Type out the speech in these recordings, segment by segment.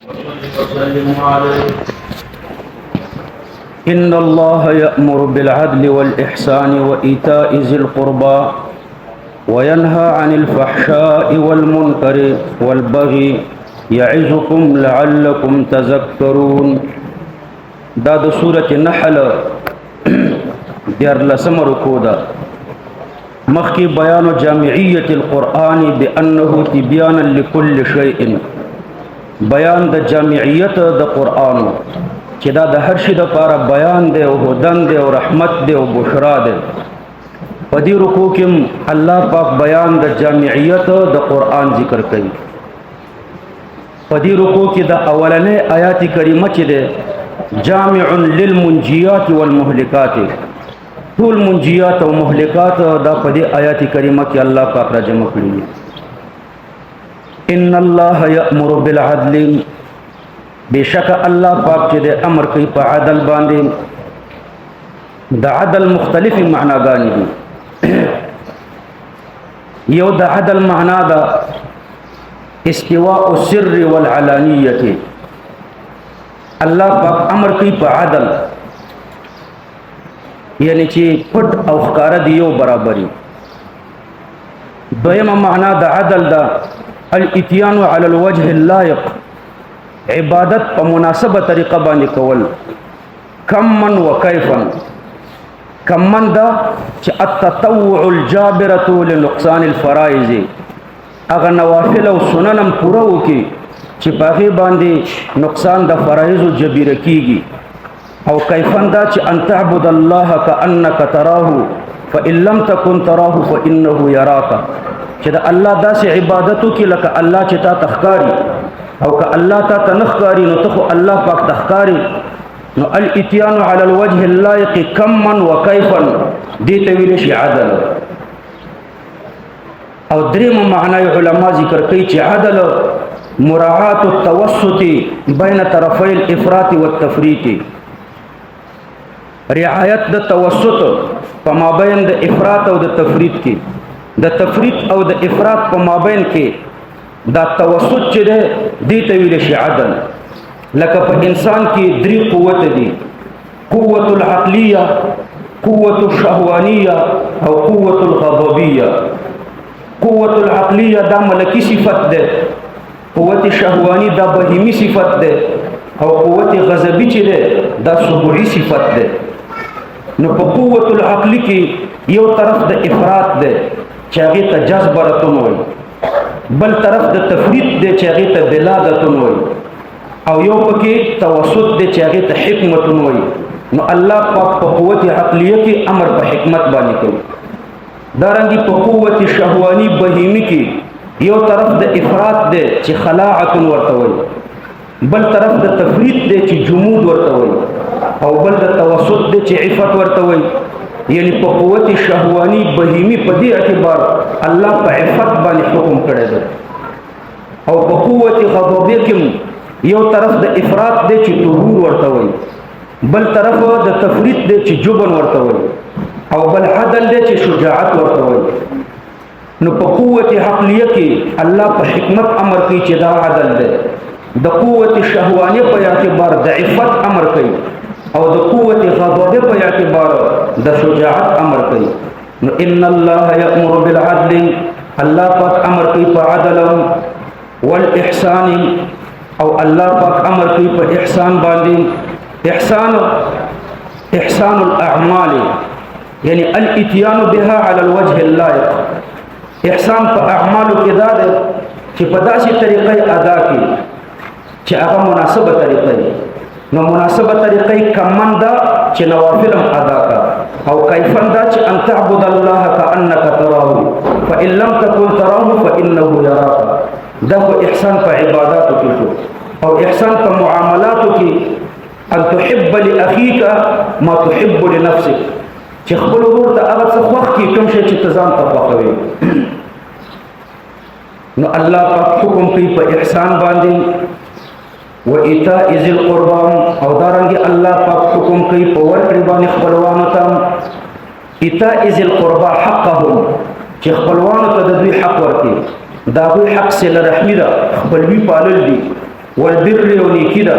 وسلم عليه. إن الله يأمر بالعدل والإحسان وإيتاء ذي القربى وينهى عن الفحشاء والمنكر والبغي يعظكم لعلكم تذكرون. دا د سورة النحل دیارلسم رکوع ده. مخکې بیان جامعیت القرآن بأنه تبیانا لكل شيء، بیان د جامعیت د قرآن چې دا د هر شي دپاره بیان دی او هدن دی او رحمت دی او بشرا دی. په دې رکوع کې الله پاک بیان د جامعیت د قرآن ذکر کوي. په دې رکوع کې د اولنې آیات کریمه چې ده جامع للمنجیات والمهلکات، ټول منجیات او مهلکات دا په دې آیات کریمه کې الله پاک را جمع کړي. ان الله یأمر بالعدل، بشک الله پاک چې د امر کوي په عدل باندې. د عدل مختلفې معناګانې دي. یو د عدل معنا ده استواء السر والعلانیه، الله پاک امر کوي په عدل، یعنی چې پټ او ښکاره دی یو برابري. دویمه معنا د عدل ده الاتيان على الوجه اللائق، عبادت په مناسبه طریقه باندې کول. کمن و کیفن، کمن دا چې التطوع الجابره لنقصان الفرائض، هغه نوافل او سننم پوره وکي چې په هغې باندې نقصان د فرایضو جبیره کیږي. او کیفن دا چې ان تعبد الله کانک تراه فان لم تکن تراه فانه یراک، چې د الله داسې عبادت وکړي لکه الله چې تا ته ښکاري، او که الله تا ته نه ښکاري نو ته خو الله پاک ته ښکاري. نو الاتيان على الوجه اللائق کما وکیفا دې ته ویلی شي عدل. او درېمه معنا علما ذکر کوي چې عدل مراعات التوسط بین طرفي الافراط والتفریط، رعایت د توسط په مابین د افراط او د تفریط کې، د تفریط او د افراط په مابین کې دا توسط چې ده دې ته ویل شي عدل. لکه په انسان کې درې قوت دي، قوة العقلیه، قوة الشهوانیه او قوة الغضبیه. قوة العقلیه دا ملکی صفت ده، قوت شهوانی دا بهیمی صفت ده، او قوت غضبی چې ده دا سبوعی صفت ده. نو په قوت العقلی کې یو طرف د افراط ده چې هغې ته جذبرتون وایي، بل طرف د تفریط ده چې هغې ته بلادتون وایي، او یو پکې توسط ده چې هغې ته حکمتون وایي. نو الله پاک په قوت عقلیه کې امر په حکمت باندې کوي. دارنګې په قوت شهوانی بهیمی کې یو طرف د افراط ده چې خلاعتون ورته وایي، بل طرف د تفریط ده چې جمود ورته وایي، او بل د توسط ده چې عفت ورته وایي. یعنی په قوت شهوانی بهیمی په دې اعتبار الله په عفت باندې حکم کړی ده. او په قوت غضبیه کې یو طرف د افراط ده چې طهور ورته وایي، بل طرف د تفریط ده چې جبن ورته وایي، او بل عدل ده چې شجاعت ورته وایي. نو په قوت عقلیه کې الله په حکمت امر کوي چې دا عدل ده. د قوت شهوانیه په اعتبار د عفت امر کوي، او د قوت غضبیه په اعتبار د شجاعت امر کوي. نو ان الله یأمر بالعدل، الله پاک امر کوي په عدل والاحسان، او الله پاک امر کوي په احسان باندې. احسان الاعمال یعنی الاتيان بها على الوجه اللائق. احسان په اعمالو کې دا ده چې په داسې طریقې ادا کړي چې هغه مناسبه طریقه وي. نو مناسبه طریقې کمن دا چې نوافل ادا کا، او کیفن دا چې ان تعبد الله کانک تراه فان لم تكن تراه فانه یراک. دا خو احسان په عباداتو کې شو. او احسان په معاملاتو کې ان تحب لاخيك ما تحب لنفسك، چې خپل ورور ته هغه څه خوښ کړي کوم شی چې ته ځان ته خوښوي. نو الله پاک حکم کوي په احسان باندې. و ایتاء ذی القربى، او دارنګه الله پاک حکم کوي په ورکړې باندې خپلوانو ته. ایتاء ذی القربى حقهم، چې خپلوانو ته د دوی حق ورکړي. دا دوی حق صله رحمي ده، خپلوي پالل دي. والبر او نیکی ده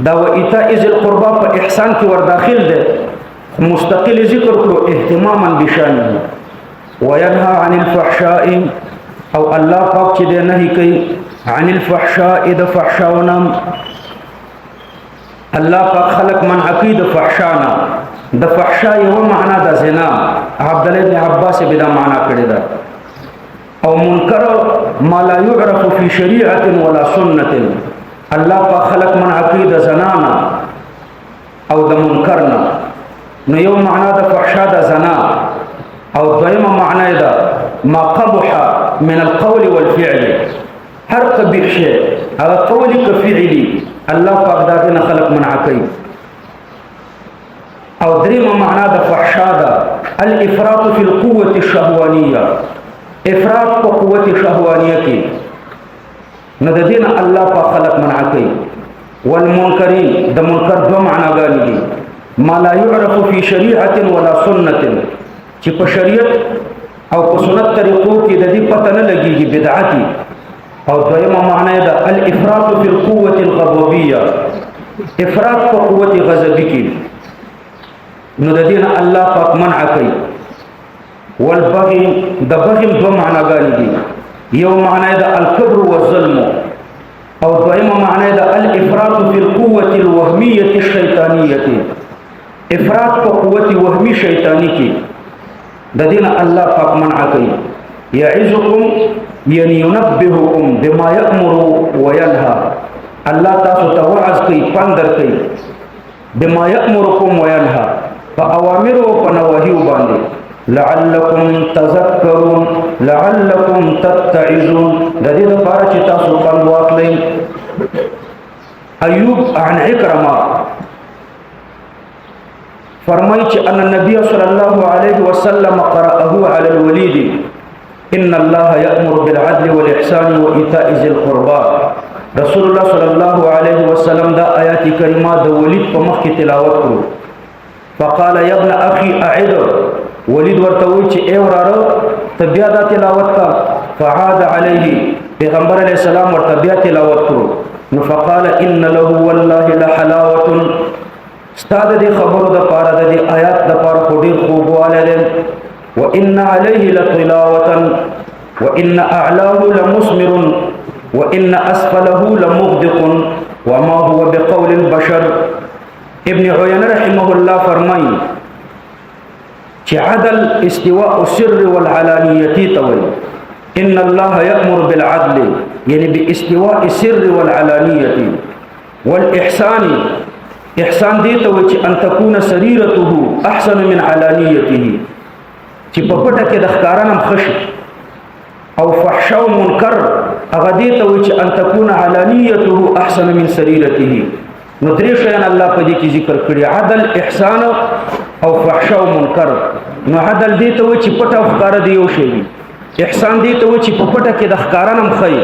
دا و ایتاء ذی القربا په احسان کې ور داخل ده مستقل ذکر کړو اهتماما بشانه وينهى عن الفحشاء او الله پاک چې ده نهي کوي عن الفحشاء د فحشاونا الله پاک خلق من عقید فحشانا د فحشا یو معنا د زنا عبد الله بن عباس بدا معنا کړی دا او منکر ما لا يعرف في شريعه ولا سنه الله پاک خلق من عقید زنانا او د منکرنا نو یو معنا د فحشا د زنا او دویمه معنا ده ما قبح من القول والفعل هر قبیح شی هغه قولی که فعلی الله پاک دا دین خلق منع کوي او دریم معنا د فحشا ده الافراط فی القوه الشهوانیه افراط په قوت شهوانیه کې نو د دین الله پاک خلق منع کوي والمنکرین د منکر دو معناګانې دي ما لا يعرف في شريعه ولا سنه چې په شریعت او په سنت طریقو کې د دې پته نه لګيږي بدعتي او دویمه معنی ده الافراط فی القوه الغضبیه افراط په قوت غضبی کې نو د دین الله پاک منع کوي والبغي د بغي دو معناګانې دي یو معنی ده الكبر والظلم او دویمه معنی ده الافراط فی القوه الوهميه الشیطانیه افراط په قوت وهمی شیطانی کې د دین الله پاک منع کوي يعظكم يعني ينبهكم بما يأمر وينهى الله تاسو ته وعظ کوي پندر کوي بما يأمركم وينهى فاوامر او نواهي باندې لعلكم تذكرون لعلكم تتعظون د دې لپاره چې تاسو پند واخلئ ایوب عن عکرمه فرمایي چې ان النبي صلى الله عليه وسلم قرأه على الوليد ان الله يأمر بالعدل والإحسان وإيتاء ذي القربى رسول الله صلى الله عليه وسلم دا آيات كريمة دا ولید په مخ کې تلاوت کړو فقال يا ابن اخي اعد ولید ورته وی چې ای وراره ته بیا دا تلاوت کا فعاد عليه پیغمبر علیہ السلام ورته بیا تلاوت کړو نو فقال ان له والله لحلاوه استاد دې خبرو د پاره د آیات د پاره خو ډیر خوبواله ده وان عليه لطلاوه وان اعلاه لمثمر وان اسفله لمغدق وما هو بقول البشر ابن عيينة رحمه الله فرمایي چې عدل استواء السر والعلانيه توي ان الله يأمر بالعدل يعني باستواء السر والعلانيه والاحسان احسان دې ته وي چې ان تكون سريرته احسن من علانيته چې په پټه کې د ښکارانم خشي او فحشا او منکر هغه دې ته وي چې ان تكون علانيته احسن من سريرته نو درې شیان الله په دې کې ذکر کړی عدل احسان او فحشا او منکر نو عدل دې ته وي چې پټه او ښکار دی یو شی احسان دې ته وي چې په پټه کې د ښکارانم خي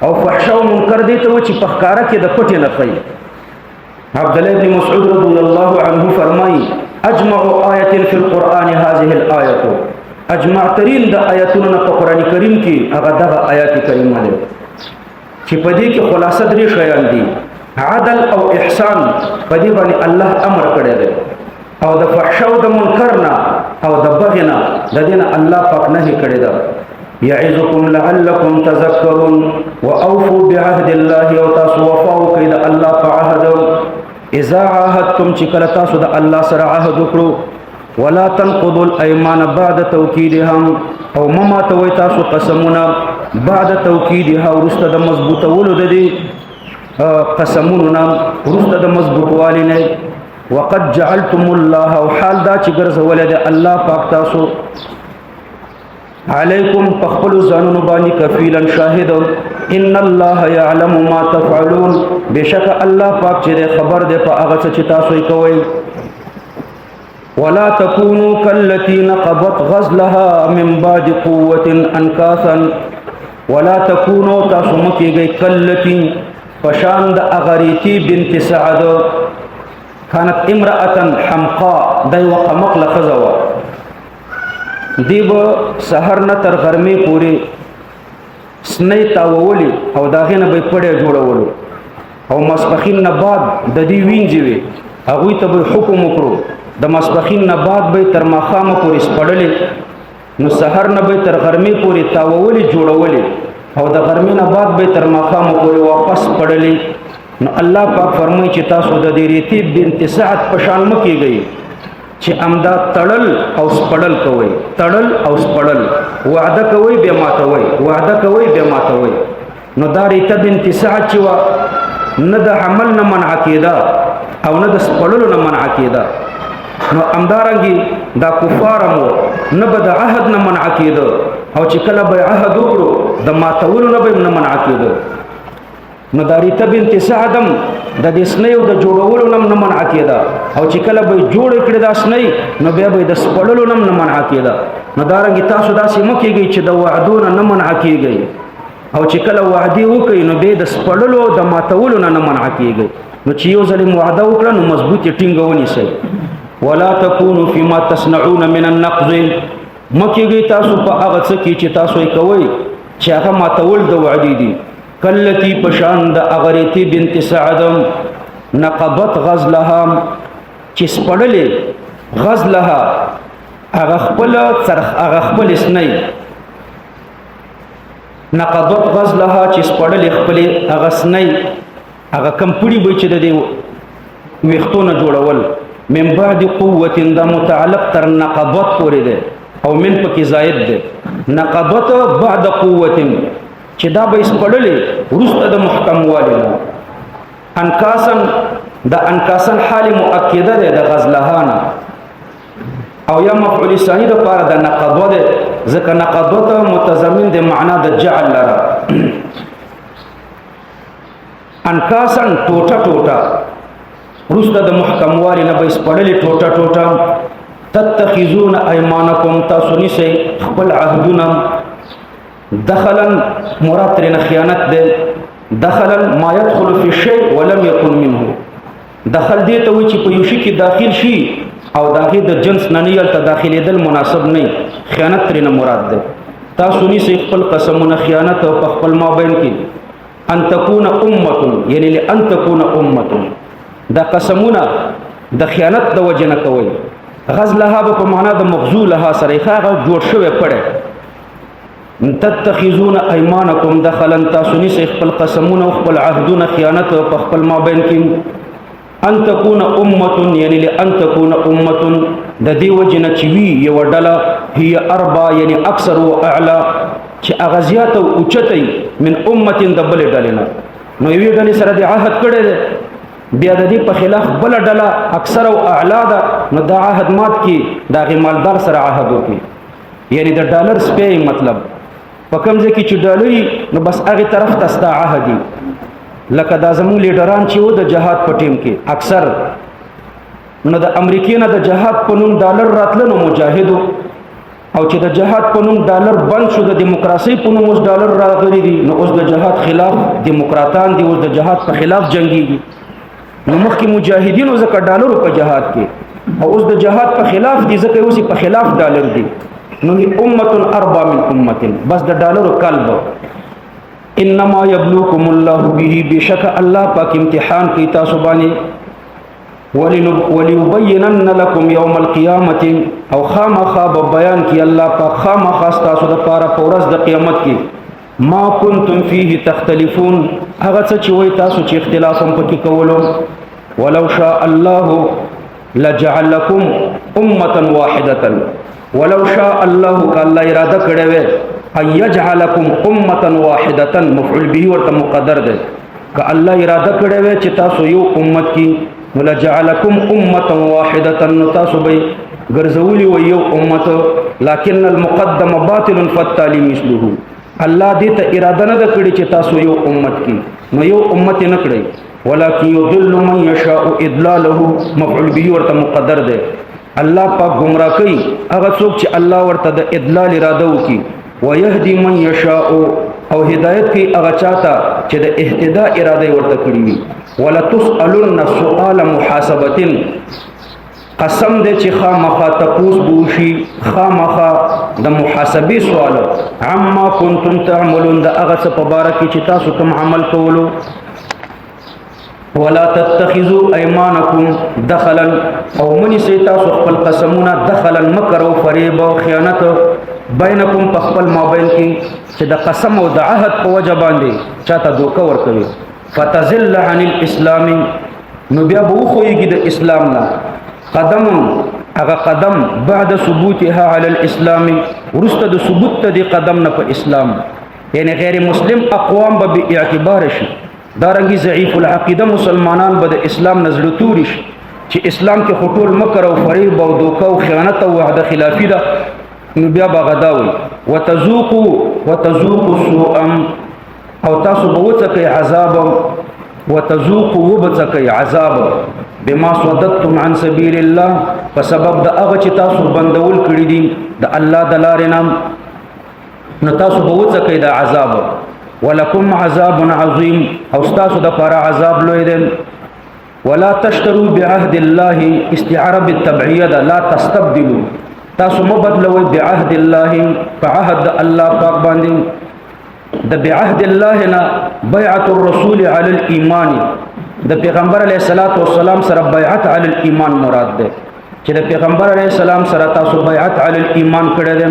او فحشا او منکر دې ته وي چې په ښکارا کې د پټه نه خي عبد الله بن مسعود رضي الله عنه فرمای اجمع آیه فی القرآن هذه الآیه اجمع ترین د آیاتونو په قران کریم کې هغه دغه آیات کریمه ده چې په دې کې خلاصه درې شیان دي عدل او احسان په دې باندې الله امر کړی دی او د فحشا او د منکر نه او د بغي نه د دې نه الله پاک نه کړی دی يعظكم لعلكم تذكرون واوفوا بعهد الله وتصوفوا كيد الله فعهد اذا عاهدتم چکل تاسو د الله سره عهد وکړو ولا تنقضوا الايمان بعد توكيدها او مما توي تاسو قسمونه بعد توكيدها ورسته د مضبوطولو د دې قسمونه ورسته د مضبوطوالي نه وقد جعلتم الله وحال دا چې ګرځول د الله پاک تاسو علیکم پخپل زانونو باندې کفیلا شاهد ان الله يعلم ما تفعلون بشک الله پاک چې خبر ده په هغه چې تاسو یې کوئ ولا تكونوا كالتي نقضت غزلها من بعد قوة انكاثا ولا تكونوا تاسو مکیږئ کالتي فشاند اغریتی بنت سعد كانت امرأة حمقاء دی وقمق لخزوا دیب سحر نه تر غرمه پوری سنۍ تاوولې او د هغې نه به یې پړی جوړولو او ماسپښین نه بعد د دې وینځې وې هغوی ته به حکم وکړو د ماسپښین نه بعد به یې تر ماښامه پورې سپړلې نو سحر نه به یې تر غرمې پورې تاوولې جوړولې او د غرمې نه بعد به یې تر ماښامه پورې واپس سپړلې نو الله پاک فرمایي چې تاسو د دې ریتې بنت سعد په شان مه کېږئ چې امدا تړل او سپړل کوئ تړل او سپړل وعده کوئ بیا ماتوئ وعده کوئ بیا ماتوئ نو دا ریته بنت سعد چې وه نه د حمل نه منع کېده او نه د سپړلو نه منع کېده نو همدارنګې دا کفار هم نه به د عهد نه منع کېده او چې کله به عهد وکړو د ماتولو نه به نه منع کېده نو دا ریته بنت سعد هم د دې سنیو د جوړولو نه نه منع کېده او چې کله به یې جوړې کړې دا سنۍ نو بیا به یې د سپړلو نه نه منع کېده نو دارنګې تاسو داسې مه کېږئ چې د وعدو نه منع کېږئ او چې کله وعدې وکړئ نو بیا د سپړلو او د ماتولو نه منع کېږئ نو چې یو ځل وعده وکړه نو مضبوط یې ټینګه ونیسئ ولا تکونوا فيما تصنعون من النقض مه کېږئ تاسو په هغه څه کې چې تاسو یې کوئ چې هغه ماتول د وعدې دي کلتی پشان د اغریتی بنت سعد نقبت غزلها چې سپړلې غزلها هغه خپل سنۍ نقبت غزلها چې سپړلې خپل هغه سنۍ هغه کمپړي به چې د دې ویښتونه جوړول من بعد قوت دا متعلق تر نقبت پورې ده او من پکې زائد ده نقبت بعد قوت چې دا به سپړلې وروسته د محکم والي انکاسن د انکاسن حال مؤکده ده د غزلهانه او یا مفعول ثانی د پاره د نقبه ده ځکه نقبه متضمن د معنا د جعل لره انکاسن ټوټه ټوټه وروسته د محکم والي نه به سپړلې ټوټه ټوټه تتخذون ايمانكم تاسو نیسئ خپل عهدونه دخلا مراد ترنه خیانت ده دخلا ما يدخل في الشيء ولم يكن منه دخل دې ته وي چې په یو شي کې داخل شي او داخل د جنس نه نه ته داخلېدل مناسب نه خیانت ترنه مراد ده تاسو نیسئ خپل قسمونه خیانت او په خپل مابین کې ان تكون امه یعنی لان تكون امه دا قسمونه د خیانت د وجه نه کوي غزلها په معنا د مغزولها سره هغه جوړ شوی پړه تتخذون ايمانكم دخلا تاسو نیسئ خپل قسمونه خپل عهدونه خیانت په خپل مابین کې ان تكون امه یعنی لان تكون امه د دې وجه نه چې وی یو ډله هي اربع یعنی اکثر او اعلى چې اغزيات او اوچتي من امه د بل ډلې نه نو یوې ډلې سره د عهد کړي بیا د دې په خلاف بل ډله اکثر او اعلى ده نو دا عهد مات کی دا غي مالدار سره عهد وکي یعنی د ډالر سپی مطلب په کوم ځای کې چې ډالري نو بس هغه طرف ته ستا عهدي لکه دا زموږ لیډران چې و د جهاد په ټیم کې اکثر نو د امریکای نه د جهاد په نوم ډالر راتله نو مجاهدو او چې د جهاد په نوم ډالر بند شو د دیموکراسي په نوم اوس ډالر راغلي دي نو اوس د جهاد خلاف دیموکراتان دي اوس د جهاد په خلاف جنگيږي نو مخکې مجاهدینو ځکه ډالرو په جهاد کې او اوس د جهاد په خلاف دي ځکه اوس په خلاف ډالر دي نو امه اربع من امه بس د ډالرو قلب انما يبلوكم الله به بشك الله پاک امتحان کی تاسو باندې وليبينن لكم يوم القيامه او خامخا بیان کی الله پاک خامخا تاسو د پاره پورس د قیامت کې ما كنتم فيه تختلفون هغه څه چې وای تاسو چې اختلاف هم پکې کولو ولو شاء الله لجعلكم امه واحده ولو شاء الله کله اراده کړې وي ان يجعلكم امه واحده مفعول به ورته مقدر ده ک الله اراده کړې وي چې تاسو یو امت کې ولجعلكم امه واحده تاسو به ګرځولي و یو امت لكن المقدم باطل فالتالي مثله الله دې ته اراده نه کړې چې تاسو یو امت کې نو یو امت نه کړې ولکن يضل من يشاء اضلاله مفعول به ورته مقدر ده الله پاک گمراه کوي هغه څوک چې الله ورته د اضلال اراده وکي ويهدي من يشاء او هدایت کوي هغه چاته چې د اهتداء اراده ورته کړی وي ولا تسالون سؤال محاسبه قسم دې چې خامخا تپوس بوشي خامخا د محاسبې سوال عما کنتم تعملون د هغه څه په باره کې چې تاسو کوم عمل کولو ولا تتخذوا ايمانكم دخلا او منی سي تاسو خپل قسمونه دخلا مکر او فریب او خیانت بینکم په خپل مابین کې چې د قسم او د عهد په وجه باندې چاته دوکه ورکوي فتزل عن الاسلام نو بیا به وخوږي د اسلام نه قدم هغه قدم بعد ثبوتها على الاسلام ورسته د ثبوت د قدم نه په اسلام یعنی غیر مسلم اقوام به اعتبار شي دارنګي ضعیف العقیده مسلمانان به د اسلام نزل تورش چې اسلام کې خطول مکر او فریب او دوکه او خیانت او وعده خلافی ده نو بیا بغداوي وتذوقوا سوء او تاسو به وڅکئ عذاب وتذوقوا وبڅکئ عذاب بما صددتم عن سبيل الله فسبب د هغه چې تاسو بندول کړی دي د الله د لارې نام نو تاسو به وڅکئ د عذاب ولکم عذاب عظیم او تاسو د پر عذاب لوی دی ولا تشتروا بعهد الله استعاره بالتبعيه لا تستبدلوا تاسو مبدلوي بعهد الله فعهد الله پاک باندې د بعهد الله نه بیعت الرسول علی الايمان د پیغمبر علیه الصلاۃ والسلام سره بیعت علی الايمان مراد ده چې د پیغمبر علیه السلام سره تاسو بیعت علی الايمان کړی ده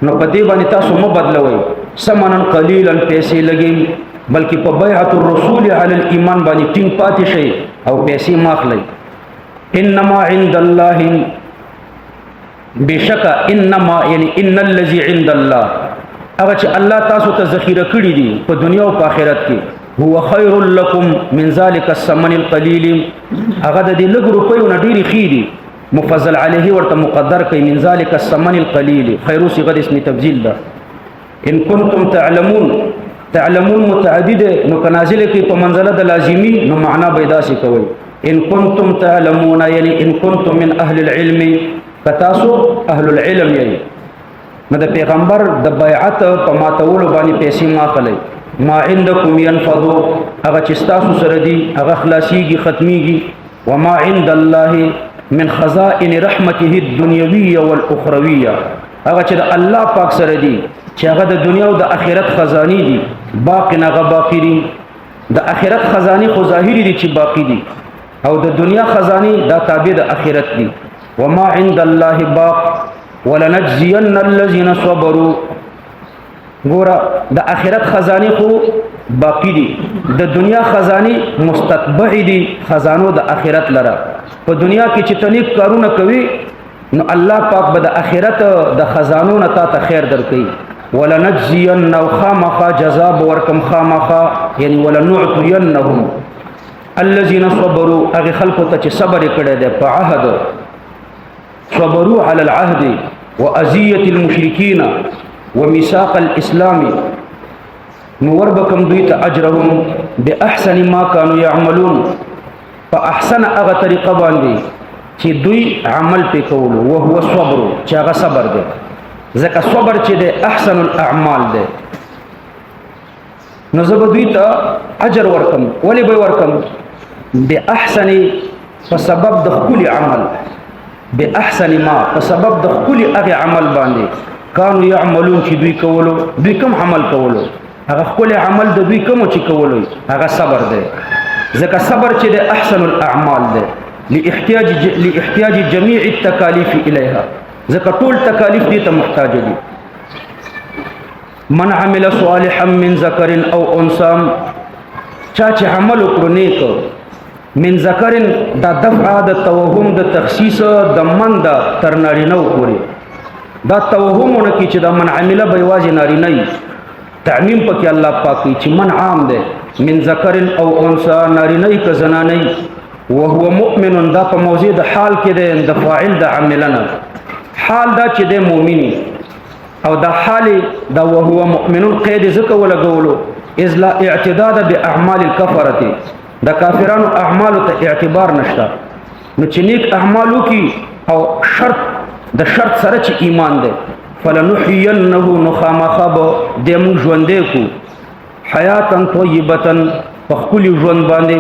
نو په دې باندې تاسو مبدلوي سمنن قلیلا پیسې لګي بلکې په بیعت الرسول علی الايمان باندې ټینګ پاتې شي او پیسې ماخلي انما عند الله بشک انما یعنی ان الذي عند الله هغه چې الله تاسو ته ذخیره کړی دي په دنیا او په آخرت کې هو خیر لكم من ذلك الثمن القليل هغه د دې لږ روپیو نه ډېری خېری مفضل علیه ورته مقدر کوي من ذلك الثمن القليل خیر صيغه اسم تبذيل ده ان كنتم تعلمون متعدد نو کنازل کې په منزله د لازمی نو معنا پیدا شي کوي ان كنتم تعلمون یعنی ان كنتم من اهل العلم فتاسو اهل العلم یعنی نو د پیغمبر د بیعت په ماتولو باندې پیسې ماخلي ما عندكم ينفض هغه چې تاسو سره دي هغه خلاصيږي ختميږي وما عند الله من خزائن رحمته الدنيويه والاخرويه هغه چې د الله پاک سره دي چې هغه د دنیا او د آخرت خزاني دي باقی نه باقی دي د آخرت خزاني خو ظاهري دي چې باقی دي او د دنیا خزاني دا تابع د آخرت دي وما عند الله باق ولنجزين الذين صبروا ګورا د آخرت خزاني خو باقی دي د دنیا خزاني مستتبع دي خزانو د آخرت لره په دنیا کې چې تنیک کارونه کوي نو الله پاک به د آخرت د خزانو نه تا ته خیر درکړي ولنجزين خامخا جزاء ورکم خامخا یعنی ولنعطينهم الذين صبروا هغه خلکو ته چې صبر کړي دي په عهد صبروا على العهد وأذية المشركين وميثاق الإسلام نور بكم دويت أجرهم بأحسن ما كانوا يعملون فأحسن أغا طريقة باندي چې دوی عمل پې کولو وهو صبر چې هغه صبر دی ځکه صبر چې دی احسن الاعمال دی نو زه به دوی ته اجر ورکم ولې به ورکم بأحسن په سبب د ښکلي عمل بأحسن ما په سبب د ښکلي هغې عمل باندې کانو یعملون چې دوی کولو دوی کوم عمل کولو هغه ښکلي عمل د دوی کومو چې کولو هغه صبر دی ځکه صبر چې دی احسن الاعمال دی لاحتیاج جميع التکالیف الیها ځکه ټول تکالیف دې ته محتاج دي من عمل صالحا من ذکر او انثى چا چې عمل وکړو نیک من ذکر دا دفع د توهم د تخصیص د من د تر نارینه پورې دا توهمونه کې چې د من عمل به یوازې نارینه تعمیم پکې الله پاک چې من عام ده من ذکر او انثى نارینه که زنانه وهو مؤمن دا په موضوع د حال کې ده د فاعل د عملنا حال دا چې د مؤمنی او دا حال دا وهو مؤمن قید ذکر ولګولو اذ لا اعتداد باعمال الكفره دا کافرانو اعمال ته اعتبار نشته نو چې نیک اعمالو کې او شرط د شرط سره چې ایمان ده فلنحيينه نخامخب دم ژوندې کو حیاتن طیبتن په خپل ژوند باندې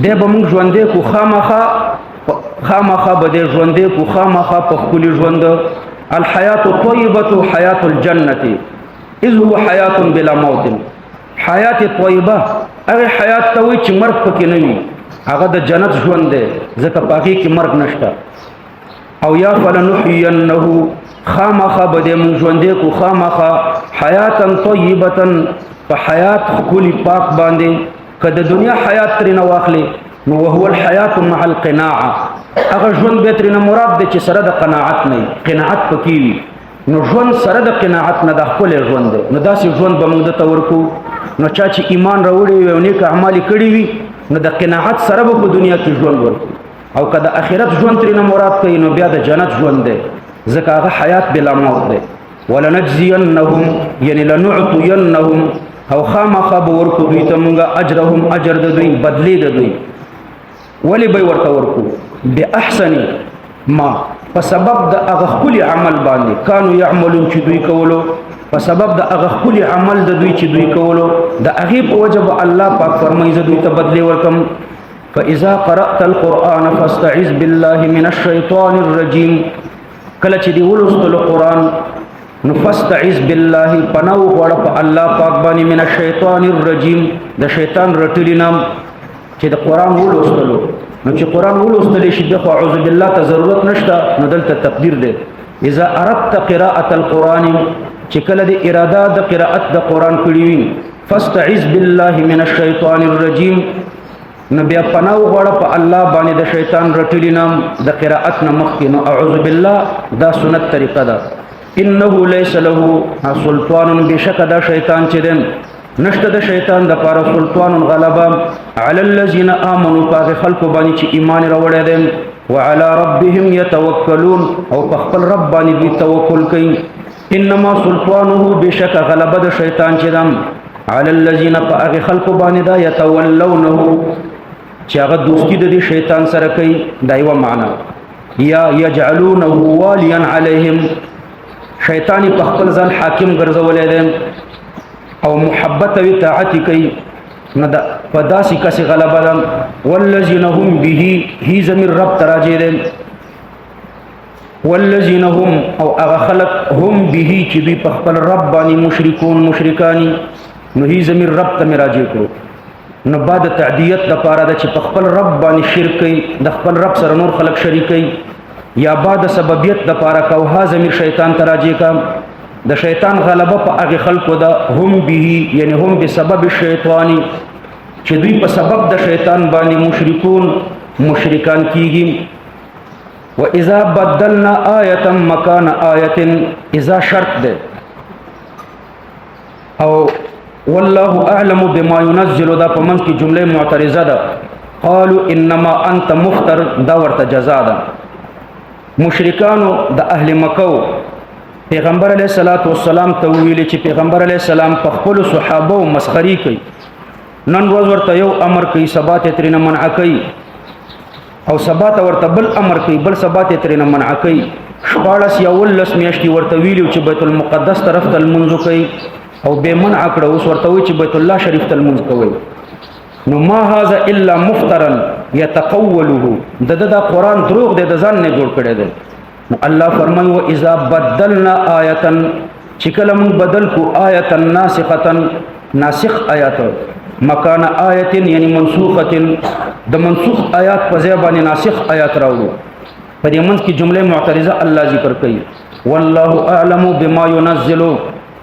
د به موږ ژوندې کو خامخا به د ژوندې کو خامخا په خپل ژوند الحیات الطیبه حیات الجنه اذ هو حیات بلا موت. حیات طیبه هغه حیات ته وایي چې مرګ پکې نه وي، هغه د جنت ژوند دی ځکه په هغې کې مرګ نشته. او یا فلنحینه خامخا به دې مونږ ژوندی کو خامخا حیاتا طیبتا په حیات ښکلي پاک باندې. که د دنیا حیات ترېنه واخلې نو وهو الحیات مع القناعه، هغه ژوند به ترېنه مراد دی چې سره د قناعت نه قناعت پکې وي. نو ژوند سره د قناعت نه د ښکلی ژوند دی. نو داسې ژوند به موږ دته ورکو. نو چا چې ایمان راوړی وي او نیک اعمال یې کړي وي نو د قناعت سره به په دنیا کې ژوند ورکو. او که د آخرت ژوند ترېنه مراد کوي نو بیا د جنت ژوند دی ځکه هغه حیات بلا موت دی. ولنجزینهم یعنی لنعطینهم او خامخا به ورکو دوی ته مونږه اجرهم اجر د دوی بدلې د دوی. ولې به یې ورته ورکو؟ باحسن ما په سبب د هغه ښکلي عمل باندې کانو یعملون چې دوی کولو، په سبب د هغه ښکلي عمل د دوی چې دوی کولو د هغې په وجه به الله پاک فرمایي زه دوی ته بدلې ورکم. فاذا قرأت القرآن فاستعذ بالله من الشیطان الرجیم. کله چې دی ولوستلو قرآن نو فاستعذ بالله پناه وغواړه په الله پاک باندې من الشیطان الرجیم د شیطان رټلي نام چې د قرآن ولوستلو. نو چې قرآن ولوستلی شي دغه اعوذ بالله ته ضرورت نشته. نو دلته تقدیر دی اذا اردت قراءة القرآن چې کله د اراده د قراءت د قرآن کړي وي فاستعذ بالله من الشیطان الرجیم نو بیا پناه وغواړه په الله باندې د شیطان رټلي نام د قراءت نه مخکې. نو اعوذ بالله دا سنت طریقه ده. انه لیس له سلطان بشک دا شیطان چې دی نشته د شیطان د پاره سلطان غلبه علی الذین آمنوا پاک خلق باندې چې ایمان راوړی دی وعلى ربهم يتوکلون او په خپل رب باندې دوی توکل کوي. انما سلطانه بشک غلبه د شیطان چې دی علی الذین پاک خلق باندې دا یتولونه چې هغه دوستی د دې شیطان سره کوي. دا یوه معنا. یا یجعلونه والیا علیهم شیطانی په خپل ځان حاکم ګرځولی دی او محبت او اطاعت کوي. نو دا په داسې کسې غلبه ده. والذین هم به هی ضمیر رب ته راجع دی. والذین هم او هغه خلق هم به چې دوی په خپل رب باندې مشرکون مشرکانی نو هی ضمیر رب ته مې راجع کړو. نو بعد تعدیت دپاره ده چې په خپل رب باندې شرک کوي د خپل رب سره نور خلق شریک کوي. یا بعد سببیت دپاره که ها ضمیر شیطان ته راجع کا د شیطان غلبه په هغې خلقو ده هم به یعنی هم بسبب الشیطانی چې دوی په سبب د شیطان باندې مشرکون مشرکان کیږي. و اذا بدلنا آیتا مکان آیت اذا شرط ده او والله اعلم بما ينزل دا په منځ کې جمله معترضه ده. قالوا انما انت مفتر دا ورته جزا ده. مشرکانو د اهل مکه پیغمبر علیه الصلاۃ والسلام ته ویلي چې پیغمبر علیه السلام په خپل صحابه مسخري کوي. نن ورځ ورته یو امر کوي سبا ته ترېنه منع کوي او سبا ته ورته بل امر کوي بل سبا ته ترېنه منع کوي. 14 یا 19 میاشتې ورته ویلي چې بیت المقدس طرف ته لمونځ کوي او به منع کړه اوس ورته وایي چې بیت الله شریف ته لمونځ کوي. نو ما هذا الا مفترا يتقوله دا قرآن دروغ دی د ځان نه جوړ کړی دی. نو الله فرمایي و اذا بدلنا آیتا چې کله موږ بدل کو آیتا ناسخه ناسخ آیات مکان آیت یعنی منسوخه د منسوخ آیات په ځای باندې ناسخ آیات راوړو. په دې منځ کې جمله معترضه الله ذکر کوي. والله اعلم بما ينزل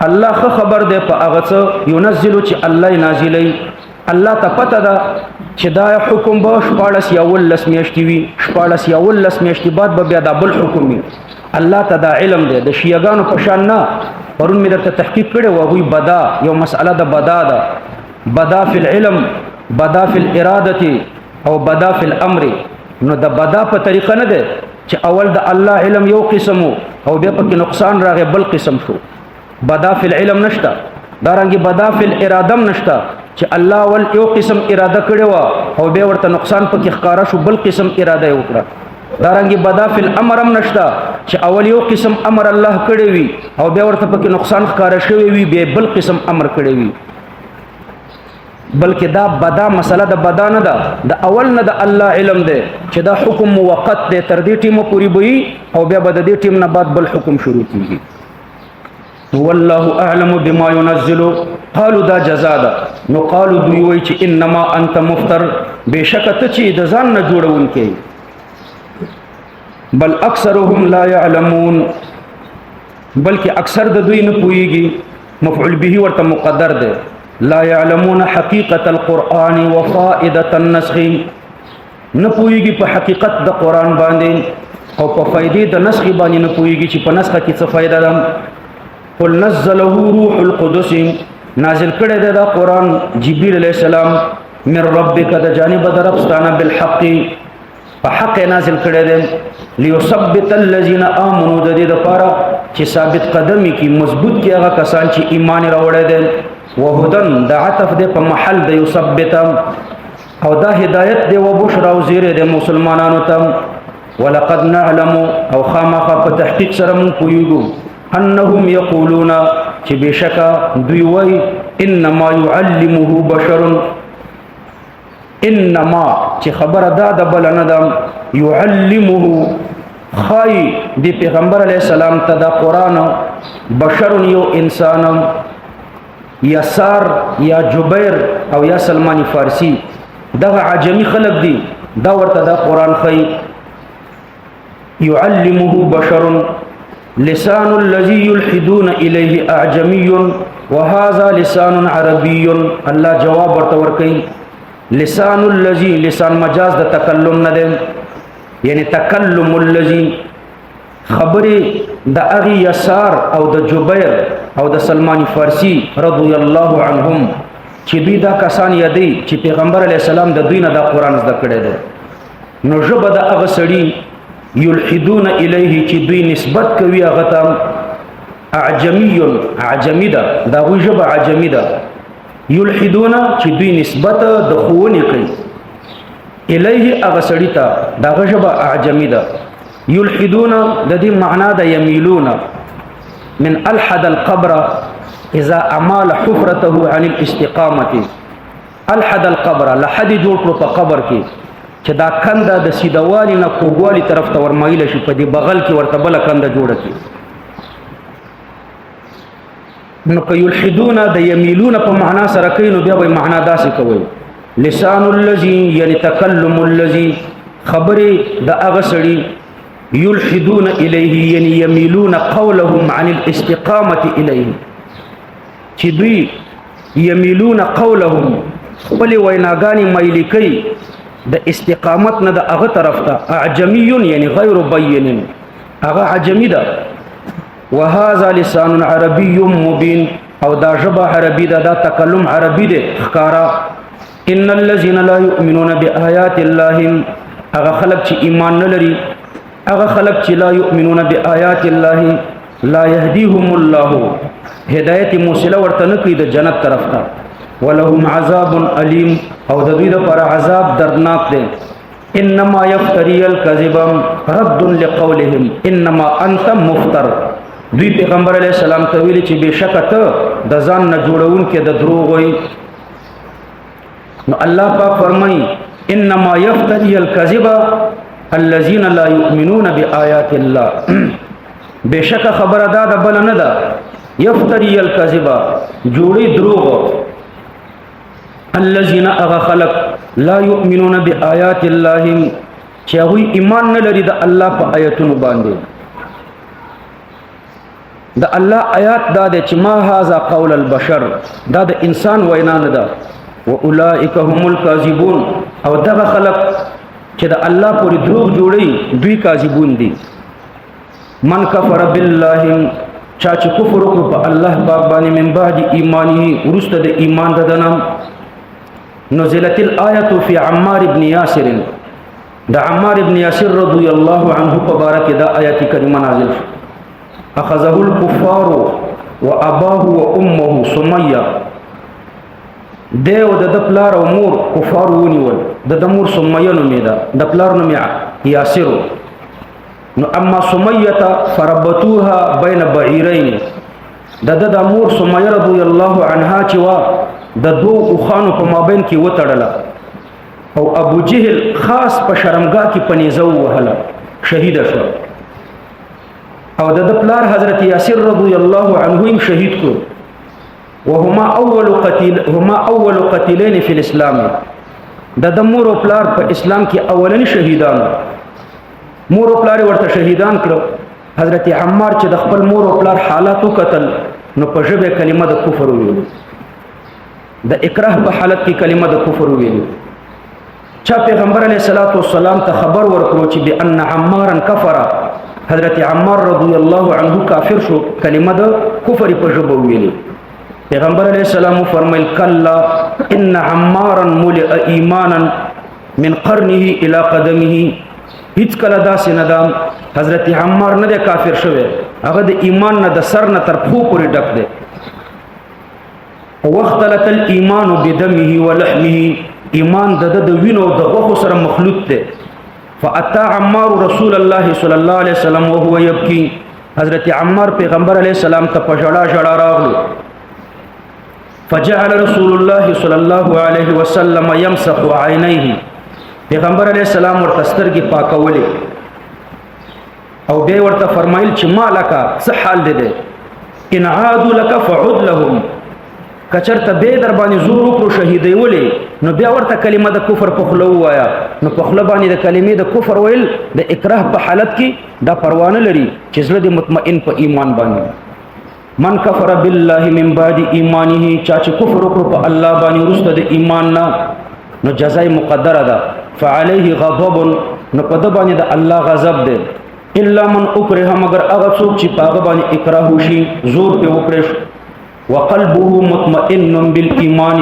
الله خبر دی په هغه څه ينزل چې الله نازلوي. الله ته پته ده چې دا حکم به 14 یا 19 میاشتې وي. 14 یا 19 میاشتې بعد به بیا دا بل حکم وي. الله ته دا علم دی. د شیعګانو په شان نه. پرون مې درته تحقیق کړی و هغوی بدا یو مسئله د بدا ده. بدا فی العلم بدا فی الاراده او بدا فی الامر. نو د بدا په طریقه نه ده چې اول د الله علم یو قسم او بیا پکې نقصان راغی بل قسم شو. بدا فی العلم نشته. دارنګه بدا فی الاراده نشته چې الله ول یو قسم اراده کړی و او بیا ورته نقصان پکې ښکارا شو بل قسم اراده وکړه. دارنګه بدا فی الامر هم نشته چې اول یو قسم امر الله کړی وي او بیا ورته پکې نقصان ښکارا شوی وي بیا بل قسم امر کړی وي. بلکې دا بدا مسله د بدا نه ده، د اول نه د الله علم دی چې دا حکم موقت دی، تر دې ټیمه پورې به او بیا به د دې ټیم نه بعد بل حکم شروع کیږي. والله اعلم بما ينزل، قالوا دا جزاء ده. نو قالوا دوی وایي چې انما انت مفتر، بشک ته چې د ځان نه جوړونکی، بل اکثرهم لا يعلمون، بلکې اکثر د دوی نه پوهیږي. مفعول به ورته مقدر ده. لا يعلمون حقیقت القرآن وفائدة النسخ، نه پوهیږي په حقیقت د قرآن باندې او په فائدې د نسخ باندې نه پوهیږي چې په نسخ کې څه فائدہ ده. قل نزله روح القدس، نازل کړی دی دا قرآن جبريل علیہ السلام من ربک، د جانب د رب ستانه، بالحق، په حق نازل کړی دی. ليثبت الذين آمنوا، د دې لپاره چې ثابت قدمي کی، مضبوط کی هغه کسان چې ایمان راوړی دي. وهدن د عطف دی په محل د یثبت، او دا هدایت دی و بشرا او زیره د مسلمانانو ته. ولقد نعلم، او خامخا په تحقیق سره مون پویږو، انهم یقولون، چې بشکا دوی وای، انما يعلمه بشر، انما چې خبره دا د بل نه ده، يعلمه خای دی پیغمبر علیہ السلام ته دا قرآن، بشر یو انسان، یسار یا جبیر او یا سلمانی فارسی، دغه عجمی خلق دی، دا ورته دا قرآن خی. يعلمه بشر، لسان الذي يلحدون إليه أعجمي وهذا لسان عربي. الله جواب ورته ورکي، لسان الذي، لسان مجاز د تکلم نه ده، یعنی تکلم الذي، خبري د اغي یسار او د جبیر او د سلمان فارسی رضی الله عنهم، چې دوی دا کسان یادي چې پیغمبر علیه السلام د دوی نه دا قرآن زده کړی دی. نو ژبه د هغه سړي یلحدون الیه چې دوی نسبت کوي هغه ته، اعجمی، عجمی ده، دا غوی ژبه عجمی ده. یلحدون چې دوی نسبت د ښوونې کوي، الیه هغه سړي ته، دا غوی ژبه اعجمی ده. یلحدون د دې معنا د یمیلون، من الحد القبر اذا امال حفرته عن الاستقامه. الحد القبر، لحد جوړ کړو په قبر کې چې دا کنده د سیدوالي نه کوګوالي طرف ته ورمایل شي، په دې بغل کې ورته بل کنده جوړه کی. نو که یلحدون د یمیلون په معنا سره کوي، نو بیا به معنا داسې کوي، لسان الذي، یعنی تکلم الذي، خبرې د هغه سړي، یلحدون الیه، یعنی یمیلون قولهم عن الاستقامه الیه، چې دوی یمیلون قولهم، خپل ویناګانی مایلی کوي د استقامت نه د هغه طرف ته. اعجمی یعنی غیر بین، هغه عجمی ده. وهذا لسان عربي مبين، او دا ژبه عربي ده، دا تکلم عربي ده ښکارا. ان الذين لا يؤمنون بآيات الله، هغه خلق چې ایمان نه لري، هغه خلق چې لا يؤمنون بآيات الله، لا يهديهم الله، هدایت موصله ورته نه کوي د جنت طرف ته. ولهم عذاب علیم، او د دوی لپاره عذاب دردناک دی. انما یفتری الکذب رد لقولهم انما انت مفتر، دوی پیغمبر علیہ السلام ته ویلي چې بشک ته د ځان نه جوړون کې د دروغ وي. نو الله پاک فرمایي انما یفتری الکذب الذين لا يؤمنون بآيات الله، بشک خبره دا د بل نه ده، یفتری الکذب، جوړي دروغ، الذين اغا خلق لا يؤمنون بآيات الله، چې هغوی ایمان نه لري د الله په آیتونو باندې. د الله آیات دا ده چې ما هذا قول البشر، دا د انسان وینا نه ده. واولئک هم الکاذبون، او دغه خلق چې د الله پورې دروغ جوړي دوی کاذبون دي. من کفر بالله، چا چې کفر وکړ په الله پاک باندې، من بعد ایمانه، ورسته د ایمان ددنه. نزلت الآية في عمار بن ياسر، دا عمار بن ياسر رضي الله عنه مبارك دا آيات كريمة نازل. أخذه الكفار وأباه وأمه سمية، دیو د پلار او مور کفار ونیول، د مور سمیه نومې ده، د پلار نوم یاسر. نو اما سمیه فربطوها بین بعیرین، د مور سمیه رضی الله عنها چې وا د دوو اوخانو په مابین کې وتړله او ابو جهل خاص په شرمګاه کې پنیزه ووهله، شهید شو. او د پلار حضرت یاسر رضی الله عنه هم شهید کو، وهما اول قتیلین فی الاسلام. د مور او پلار په اسلام کې اولنی شهیدان، مور او پلار ورته شهیدان کړو. حضرت عمار چې د خپل مور او پلار حالات وکتل نو په ژبه کلمه د کفر ویل، د اکراه په حالت کې کلمه د کفر ویل. چا پیغمبر علیه الصلاۃ والسلام ته خبر ورکړو چې بان عمارا کفر، حضرت عمار رضی الله عنه کافر شو، کلمه د کفر په ژبه ویل. پیغمبر علیه السلام فرمایل کلا ان عمارا ملئ ایمانا من قرنه الى قدمه. هیڅ کله داسې نه ده حضرت عمار نه دی کافر شوی، هغه د ایمان نه د سر نه تر پښو پورې ډک دی. واختلط الايمان بدمه ولحمه، ایمان د وینو د غوښو سره مخلوط دی. فاتى عمار رسول الله صلی الله علیه وسلم وهو يبكي، حضرت عمار پیغمبر علیه السلام ته په ژړا ژړا راغلو. فجعل رسول الله صلی الله علیه وسلم يمسح عینیه، پیغمبر علیه السلام ورته سترګې پاکولې او بیا ورته فرمایل چې مالکا څه حال دی، ان عادوا لك فعد لهم، کچرته به در باندې زور وکړو شهیدې ولې نو بیا ورته کلمه د کفر په خوله وایا. نو په خوله باندې د کلمې د کفر ویل د اکراه په حالت کې دا پروانه لري چې زړه دې مطمئن په ایمان باندې. من کفر بالله من بعد ایمانه، چا چې کفر وکړو په الله باندې وروسته د ایمان نه نو جزای مقدره ده. فعليه غضب، نو په د باندې د الله غضب ده. الا من اکره، مگر هغه څوک چې په هغه باندې اکراه وشي، زور په وکړي. وقلبه مطمئن بالایمان،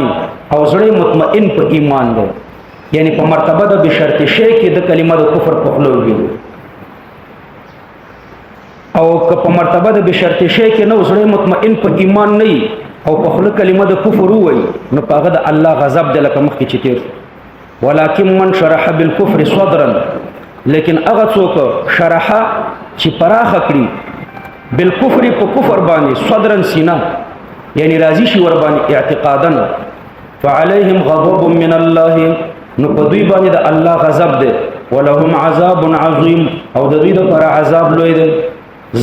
او زړه مطمئن په ایمان ده، یعنی په مرتبه د بشرط شی کې د کلمه د کفر په خلو وي، او که په مرتبه د بشرط شی کې نو زړه مطمئن په ایمان نه او په خلو کلمه د کفر وي نو په هغه د الله غضب ده، لکه مخکې چې تیر. ولكن من شرح بالكفر صدرا، لیکن هغه څوک شرح چې پراخه کړي بالکفر په کفر باندې صدرا سینه، یعنی راضی شي ور باندې اعتقادا، فعليهم غضب من الله، نو په دوی باندې د الله غضب ده. ولهم عذاب عظیم، او د دوی لپاره عذاب لوی ده.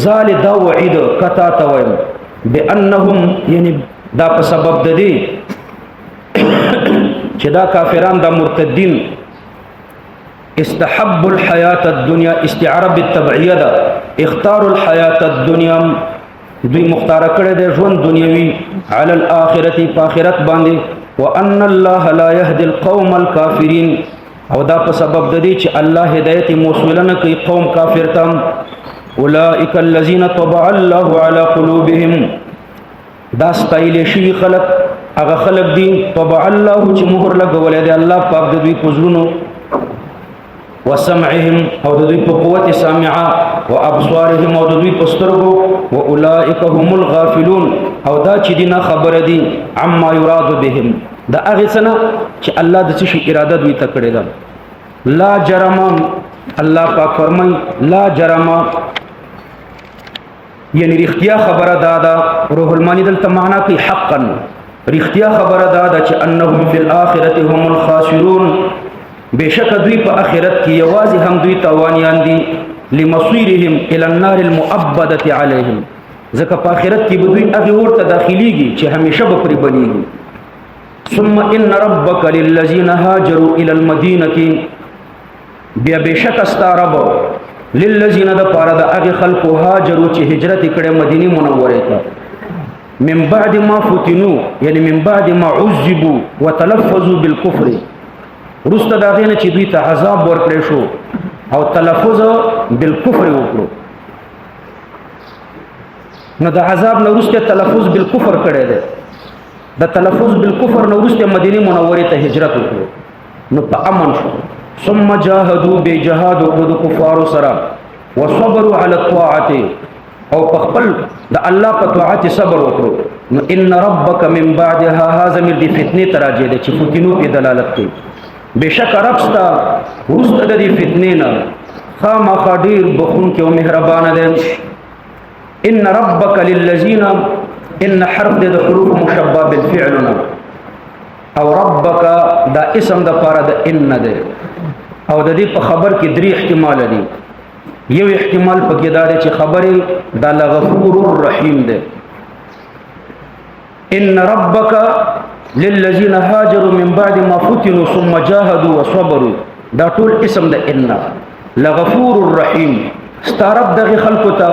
ذال دا وعید کتا تویم بانهم، یعنی دا په سبب د دې چې دا کافران دا مرتدین استحب الحیات الدنیا، استعاره بالتبعیه ده، اختار الحیات الدنیا، دوی مختار کړی دی ژوند دنیوي علی الاخرت، په آخرت باندې. وان الله لا يهدي القوم الكافرين، او دا په سبب د دې چې الله هدایت موصوله نه کوي قوم کافر ته. اولئک الذین طبع الله على قلوبهم، دا ستایل شي خلق، هغه خلق دي طبع الله چې مهر لګولې دی الله پاک د دوی په زړونو. وسمعهم، او د دوی په قوت سامعه. وابصارهم، او د دوی په سترګو. واولئک هم الغافلون، او دا چې دي نه خبر دي عما يراد بهم، دا هغه څه نه چې الله د څه شي اراده دوی ته کړې ده. لا جرم، الله پاک فرمای لا جرم، یعنی رښتیا خبره دا روح المانی دلته معنا کوي حقا، رښتیا خبره دا چې انهم فی الاخرة هم الخاسرون، بشک دوی په آخرت کې یوازې هم دوی تاوانیان دي. لمصيرهم الى النار المؤبده عليهم، ځکه په آخرت کې به دوی هغه ورته داخليږي چې همیشه به پرې بنيږي. ثم ان ربك للذين هاجروا الى المدينه، بیا بشک استعرب للذين د پاره د هغه خلکو هاجروا چې هجرت کړي مدینه منوره ته. من بعد ما فتنوا، یعنی من بعد ما عذبوا وتلفظوا بالكفر، رسته دا غینه چې دوی ته عذاب ورکړی شو او تلفظ بالکفر وکړو، نو د عذاب نو رسته تلفظ بالکفر کړی دی. د تلفظ بالکفر نو رسته مدینه منوره ته هجرت وکړو نو په امن شو. ثم جاهدوا بجهاد وکړو کفار سره، وصبروا على الطاعه، او په خپل د الله په طاعت صبر وکړو. نو ان ربک من بعدها، هاذا من دې فتنه تراجه ده چې فتنو په دلالت کوي. بشک ربستا ورسته د دې فتنې نه خامخا ډیر بخون کې او مهربان ده. ان ربک للذین، ان حرف د حروف مشبہ بالفعل نه، او ربک دا اسم د پاره د ان ده او د دې په خبر کې درې احتمال دي. یو احتمال پکې دا دی چې خبرې د لغفور الرحیم ده. ان ربک للذین هاجروا من بعد ما فتنوا ثم جاهدوا وصبروا دا ټول اسم د ان. لغفور الرحیم ستارب دغه خلقو ته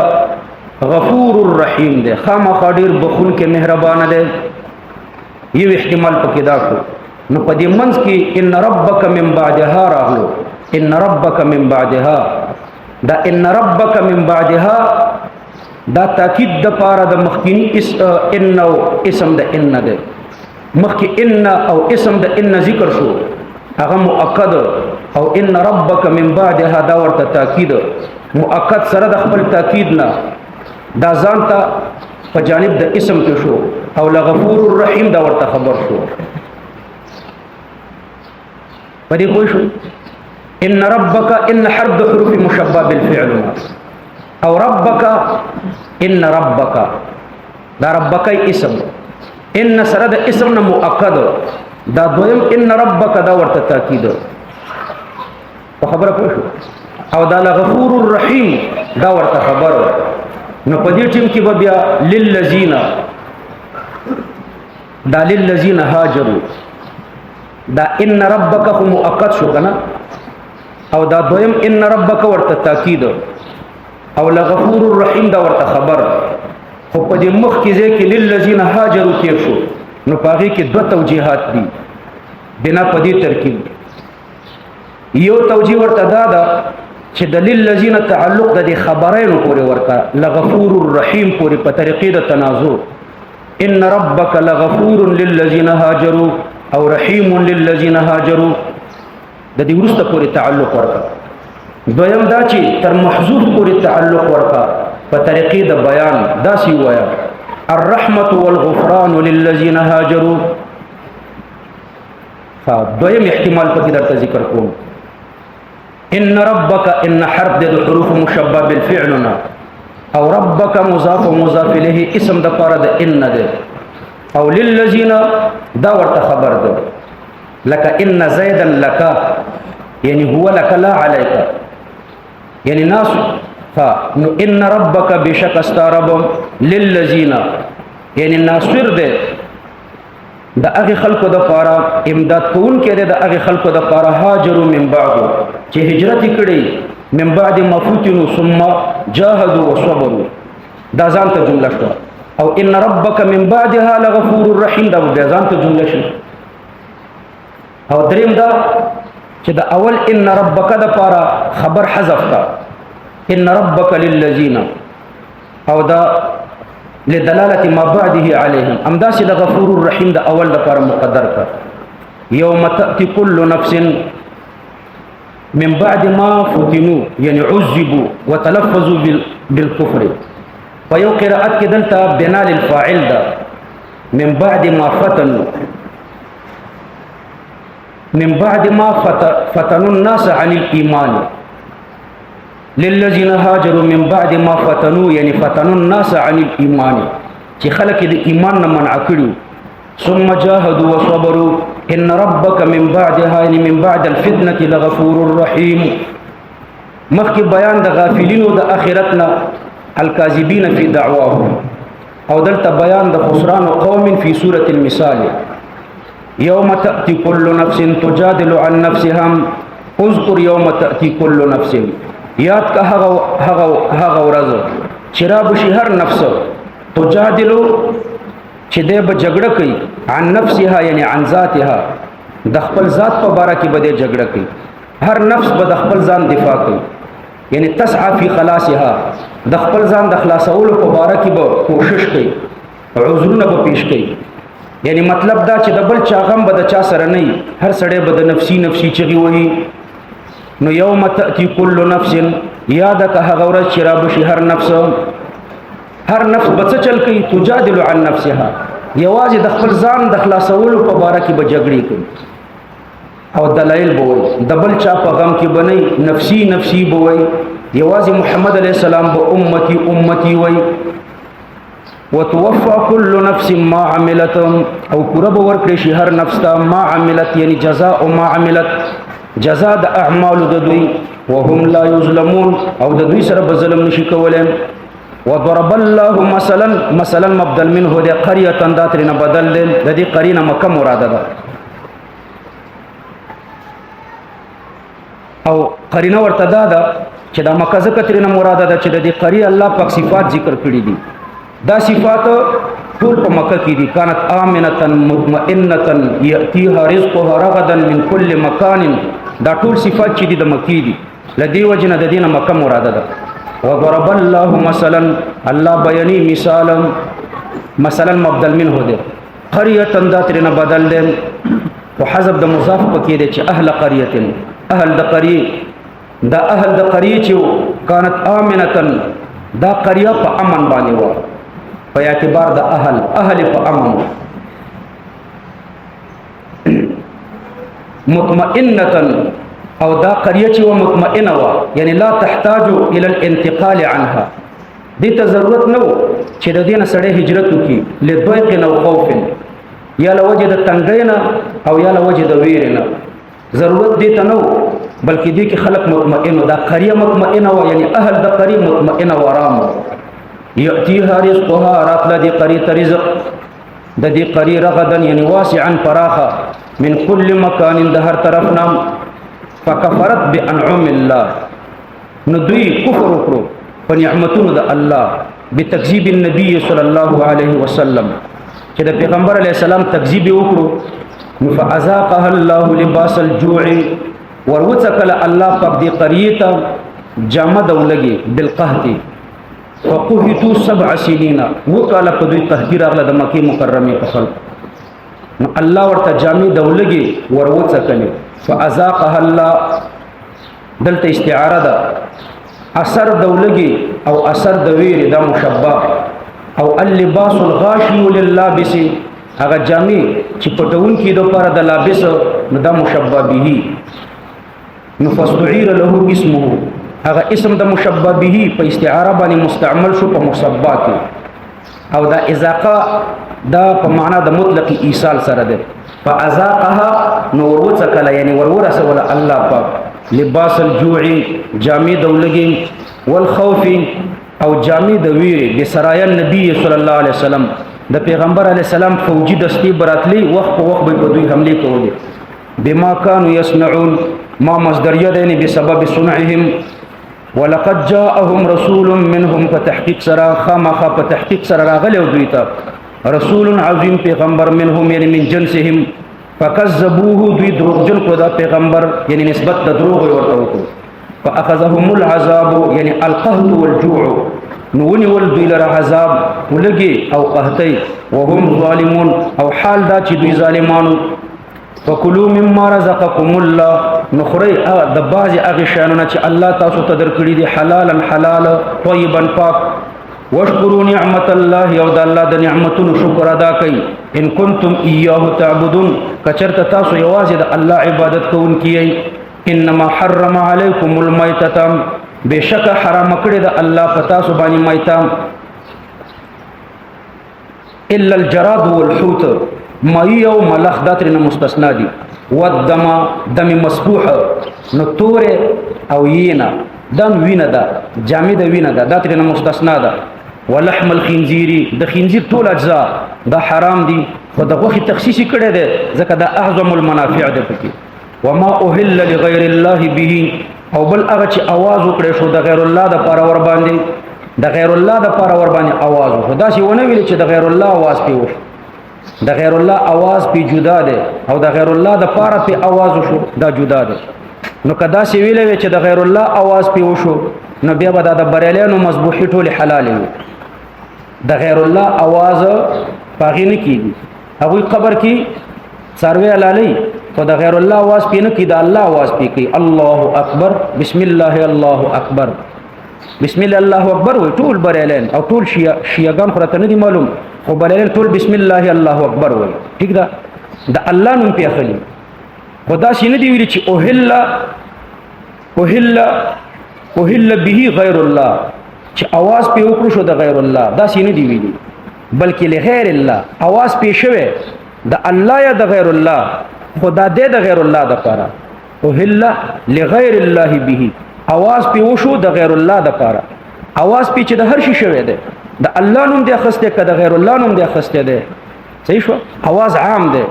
غفور الرحیم ده، خامخا ډیر بخون کې مهربان ده. یو احتمال پکې دا کو نو په دې منځ کې ان ربک من بعدها راغلو. ان ربک من بعدها دا ان ربک من بعدها دا تاکید د پاره د مخکینی ان او اسم د ان ده. مخکې ان او اسم د ان ذکر شو هغه مؤکد او ان ربک من بعدها دا ورته تاکید مؤکد سره د خپل تاکید نه دا ځان ته په جانب د اسم کې شو او لغفور الرحیم دا ورته خبر شو. پدې پوه شو ان ربک ان حرف د حروف مشبہ بالفعل او ربک ان ربک دا ربک اسم ان سره د اسم نه مؤکد دا دویم ان ربک دا ورته تاکید په خبره پوه شو او دا لغفور الرحیم دا ورته خبر. نو په دې ټیم کې به بیا للذین دا للذین هاجروا دا ان ربک خو مؤکد شو کنه او دا دویم ان ربک ورته تاکید او لغفور الرحیم دا ورته خبر. خو په دې مخ کې ځکه للذین هاجروا تیر شو نو پاغي کې دوه توجیهات دي بنا په دې ترکیب. یو توجیه ورته دا ده چې د للذین تعلق د خبرینو پورې ورته لغفور الرحیم پورې په طریقې د تنازع. ان ربک لغفور للذین هاجروا او رحیم للذین هاجروا د دې ورسته پورې تعلق ورته. دویم دا چې تر محذوف پورې تعلق ورته په طریقې د بیان داسې وایا الرحمت والغفران للذین هاجروا. دویم احتمال په درته ذکر کوم. ان ربک ان حرف د حروف مشبہ بالفعل او ربک مضاف و مضاف الیه اسم د پاره د ان ده او للذین دا ورته خبر ده لك ان زیدا لك یعنی هو لك لا عليك یعنی ناس نو ان ربک بشک استرب للذین یعنی ناصر ده د هغه خلکو د پاره امداد کون کې د هغه خلکو د پاره هاجروا من بعد چې هجرت کړي من بعد ما فتنوا ثم جاهدوا وصبروا دا ځان ته جمله شو او ان ربک من بعدها لغفور رحیم دا ځان ته جمله شو. او دریم دا چې د اول ان ربک د پاره خبر حذف کا ان ربک للذین او دا لدلالة ما بعده عليهم امداس د غفور الرحیم د اول د پر مقدر کا. یوم تأتی كل نفس من بعد ما فتنوا یعنی عذبوا وتلفظوا بالكفر. ويو قراءت کې دلته بنا للفاعل ده من بعد ما فتنوا من بعد ما فتنوا الناس عن الإيمان للذین هاجروا من بعد ما فتنوا یعنی فتنوا الناس عن الايمان چې خلک د ایمان نه منع کړو. ثم جاهدوا وصبروا ان ربک من بعدها یعنی من بعد الفتنه لغفور رحیم. مخکې بیان د غافلینو د اخرتنا الکاذبین فی دعواهم او دلته بیان د خسران قوم فی سوره المثال. یوم تأتی كل نفس تجادل عن نفسها اذكر یوم تأتی كل نفس یاد کا هغه ورځ چې را بشي هر نفس تجادلو چې دې به جګړه کوي عن نفسها یعنی عن ذاتها د خپل ذات په باره کې به دې جګړه کوي. هر نفس به د خپل ځان دفاع کوي یعنی تسعى فی خلاصها د خپل ځان د خلاصولو په باره کې به کوشش کوي عذرونه به پیش کوي. یعنی مطلب دا چې د بل چا غم به د چا سره نه هر سړی به د نفسي نفسي چغي وایي. نو یوم تأتی کل نفس یاد کا هغه ورځ چې را بشي هر نفس بڅ چل کوي تجادل عن نفسها یوازې د خپل ځان د خلاصولو په باره کې به جګړې کوي او دلایل به وایي د بل چا په غم کې به نه نفسي نفسي به وایي یوازې محمد علیه السلام به امتی امتی وایي. وتوفى كل نفس ما عملت او پورا به ورکړي شي هر نفس ته ما عملت یعنی جزاء ما عملت جزاء د اعمال د دوی وهم لا یظلمون او د دوی سره به ظلم نشي کولای. وضرب الله مثلا مبدل منه د قريه داترنه بدل د دې قرینه مکه مراده ده او قرینه ورته ده چې د مکه ذکر ترنه مراده ده چې د دې قريه الله پاک صفات ذکر کړی دي. دا صفات ټول په مکه کې دي. كانت آمنه مطمئنه ياتيها رزقها رغدا من كل مكان. دا ټول صفات چې دي د مکی دي لدی وجنه د دینه مکه مراده ده. وضرب الله مثلا الله بیانی مثلا مبدل منه ده قريه ذاترنا بدل ده وحذف د مضاف پکې ده چې اهل قريه اهل د قريه دا اهل د قريه چې كانت آمنه دا قريه په امن باندې و په اعتبار د اهل په امن مطمئنه او دا قريه چې و مطمئنه و یعنی لا تحتاج الى الانتقال عنها دې ته ضرورت نه و چې د دینه سړی هجرت وکړي لضيق او خوف یا لوجه د تنګینا او یا لوجه د ویرنا ضرورت دې ته نه و بلکې دې کې خلق مطمئن دا قريه مطمئنه و یعنی اهل د قريه مطمئنه و آرام ياتيها رزقها راتل دې قريه رزق د دې قريه رغدا یعنی واسعا فراخا من كل مكان د هر طرفنا فكفرت بانعم الله ندوی کفر وکړو په نعمتونو د الله بتکذیب النبي صلی الله علیه وسلم چې د پیغمبر علیه السلام تکذیب وکړو نو فازاقها الله لباس الجوع وروڅکل الله پاک دې قريه ته جامه دولګي بالقحط فقهتوا 7 سنين وکاله په دوی تهدید راغله د مکه مکرمه په خلق نو الله ورته جامه دولګي وروڅکل فازاقها الله دلته استعاره ده اثر دولګي او اثر د ویری دا مشبہ او اللباس الغاشي لللابس هغه جامع چې پټون کې د پر د لابس نو دا مشبہ به نو فاستعير له اسمه هغه اسم د مشبہ به په استعاره باندې مستعمل شو په مصبہ کې او دا اذاقه دا په معنا د مطلق ایصال سره ده فازاقها نور وڅکل یعنی ورورسه ولا الله پاک لباس الجوع جامع دولګي والخوف او جامع د ویری د سرايا نبی صلی الله علیه وسلم د پیغمبر علیه السلام فوجي دستی براتلی وخت په وخت به دوی حمله کولې بما كانوا يصنعون ما مصدریه ده بسبب صنعهم ولقد جاءهم رسول منهم فتحقيق سرا خامخ فتحقيق سرا راغله دوی ته رسول عظیم پیغمبر منهم یعنی من جنسهم فكذبوه دوی دروغجن کو دا پیغمبر یعنی نسبت د دروغ ورته وکړو فاخذهم العذاب یعنی القهر والجوع نونی ول دوی لره عذاب ولګي او قحطي وهم ظالمون او حال دا چې دوی ظالمانو فكلوا مما رزقكم الله نخري د باز هغه شانونه چې الله تاسو ته درکړي دي حلالا حلال طيبا پاک واشکروا نعمت الله او د الله د نعمتونو شکر ادا کړئ ان کنتم اياه تعبدون کچرته تاسو یوازې د الله عبادت کوونکي انما حرم عليكم الميتة بشک حرام کړی د الله پتا سو باندې میتام الا الجراد والحوت مای او ملخ داترنه مستثنا دي والدم دم مسفوح نطور او یینا دم وینه ده جامد وینه ده داترنه مستثنا ده ولحم الخنزير د خنزير ټول اجزاء دا حرام دي خو د غوخي تخصیص کړي ده ځکه دا اعظم المنافع ده پکې وما اهل لغير الله به او بل هغه چې आवाज وکړي شو د غیر الله د پاره ور باندې د غیر الله د پاره ور باندې आवाज خدا شي ونه ویل چې د غیر الله आवाज پیو د غیر الله आवाज پی جدا ده او د غیر الله د پاره په आवाज شو دا جدا ده نو کدا سی ویلې چې د غیر الله आवाज پیو شو نو بیا به د بریلانو مذبوحي ټول حلال وي د غیر الله आवाज پاغي نه کیږي هغه قبر کې سروي علالي تو د غیر الله आवाज پینې کې د الله आवाज پی کوي الله اکبر بسم الله الله اکبر بسم الله الله اکبر وي ټول بریلان او ټول شیعاګان خو راته نه دي معلوم خو بریلان ټول بسم الله الله اکبر وي ٹھیک ده د الله نوم په اخلي خدا شي نه دی ویل چې اوهل به غیر الله چې आवाज په وکړو شو د غیر الله دا شي نه دی ویلي بلکې لغیر الله आवाज پیښوي د الله یا د غیر الله خدا دې د غیر الله د پاره او هله لغیر الله به आवाज پیوشو د غیر الله د پاره आवाज پیچ د هر شي شوی دی د الله نوم دی خسته کده غیر الله نوم دی خسته دی صحیح شو आवाज عام دی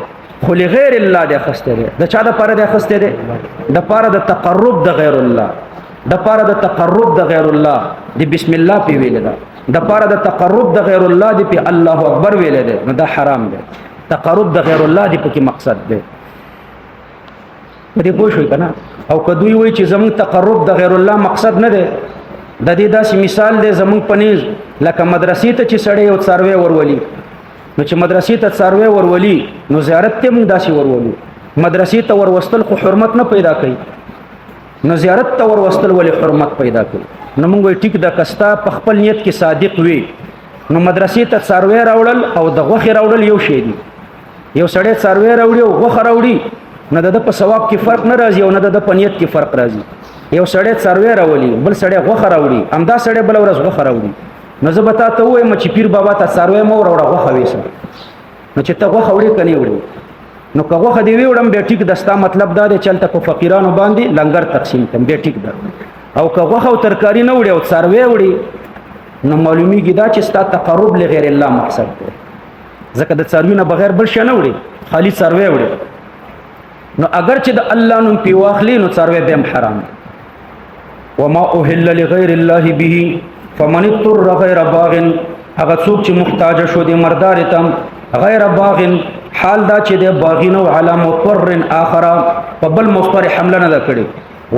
خو لغیر الله دی خسته دی د چا د پاره دی خسته دی د پاره د تقرب د غیر الله د پاره د تقرب د غیر الله دی بسم الله پی ویل دا د پاره د تقرب د غیر الله دی په الله اکبر ویل دی نو دا حرام دی تقرب د غیر الله دی په کې مقصد دی دې پوه شئ کنه او کدوې وای چې زمون تقرب د غیر الله مقصد نه دی د دې داسې مثال دی زمون پنيز لکه مدرسې ته چې سړی او څاروي ورولي نو چې مدرسې ته څاروي ورولي نو زیارت ته موږ داسې ورولو مدرسې ته وروستل خو حرمت نه پیدا کوي نو زیارت ته وروستل ولې حرمت پیدا کوي نو موږ ټیک د کستا په خپل نیت کې صادق وي نو مدرسې ته څاروي راوړل او د غوخي راوړل یو شی دی یو سړی څاروي راوړي او غوخه راوړي نه د په ثواب کې فرق نه راځي او نه د په نیت کې فرق راځي یو سړی څاروي راولي بل سړی غوخه راوړي همدا سړی بل ورځ غوخه راوړي نو زه به تاسو وایم چې پیر بابا ته څاروي مو راوړه غوخه وېسه نو چې ته غوخه وړي کني وړي نو که غوخه دی وړم به ټیک دستا مطلب دا دی چلته په فقیرانو باندې لنګر تقسیم کم به ټیک ده او که غوخه او ترکاری نه وړي او څاروي وړي نو معلومیږي دا چې ستا تقرب لغیر الله مقصد دی ځکه د څاروي نه بغیر بل شي نه وړي خالی څاروي وړي نو اگر چې د الله نوم پی واخلی نو څاروي به حرام وما اوهل لغیر الله به فمن اضطر غیر باغ هغه څوک چې محتاج شو د مردار تم غیر باغ حال دا چې د باغین او علی مضطر اخر په بل مضطر حمله نه کړي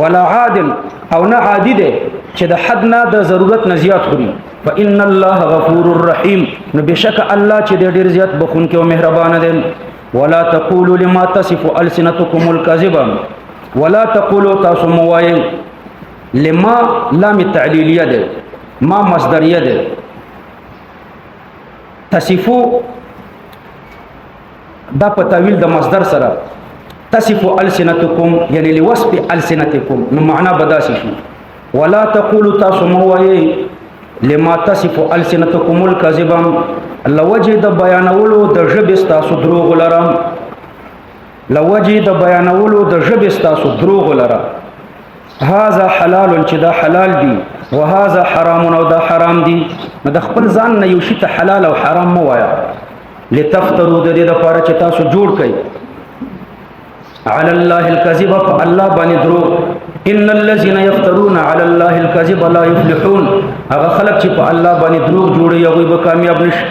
ولا عادل او نه عادی ده چې د حد نه د ضرورت نه زیات خوري فان الله غفور رحیم نو بشک الله چې ډیر زیات بخون کې او مهربان دی ولا تقولوا لما تصف السنتكم الكذب ولا تقولوا تاسموای لما لام التعلیلیه ده ما مصدریه ده تصفو دا په تعویل د مصدر سره تصف السنتكم یعنی لوصف السنتكم نو معنا بداسي شي ولا تقولوا تاسموای لما تصف السنتكم الكذب لوجه د بیانولو د ژبې ستاسو دروغ لرم لوجه د بیانولو د ژبې ستاسو دروغ لرم هاذا حلال چې دا حلال دي وهذا حرام او دا حرام دي نو د خپل ځان نه یو شی ته حلال او حرام مو وایا لتفتروا د دې لپاره چې تاسو جوړ کړئ على الله الكذب فالله باندې دروغ ان الذين يفترون على الله الكذب لا يفلحون هغه خلق چې په الله باندې دروغ جوړي هغه به کامیاب نشي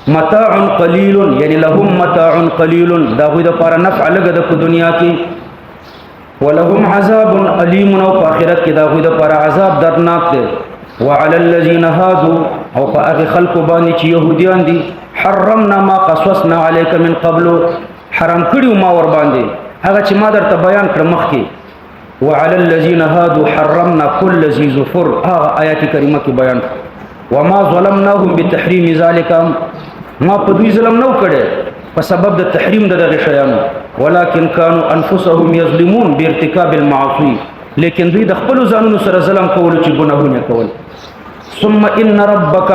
متاع قليل یعنی لهم متاع قليل دا غوې د لپاره نفع لګه د دنیا کې ولهم عذاب الیم او په آخرت کې دا غوې د لپاره عذاب دردناک دی وعلى الذين هادوا او په هغه خلق باندې چې يهوديان دي حرمنا ما قصصنا عليك من قبل حرام کړیو ما ور باندې هغه چې ما درته بیان کړ مخکې وعلى الذين هادوا حرمنا كل ذي ظفر هغه آیات کریمه کې بیان وما ظلمناهم بتحريم ذلك ما په دوی ظلم نو کړي په سبب د تحریم دغه شیانو ولكن كانوا انفسهم يظلمون بارتكاب المعاصي لیکن دوی د خپل ځانونو سره ظلم کول چې ګناهونه کول ثم ان ربك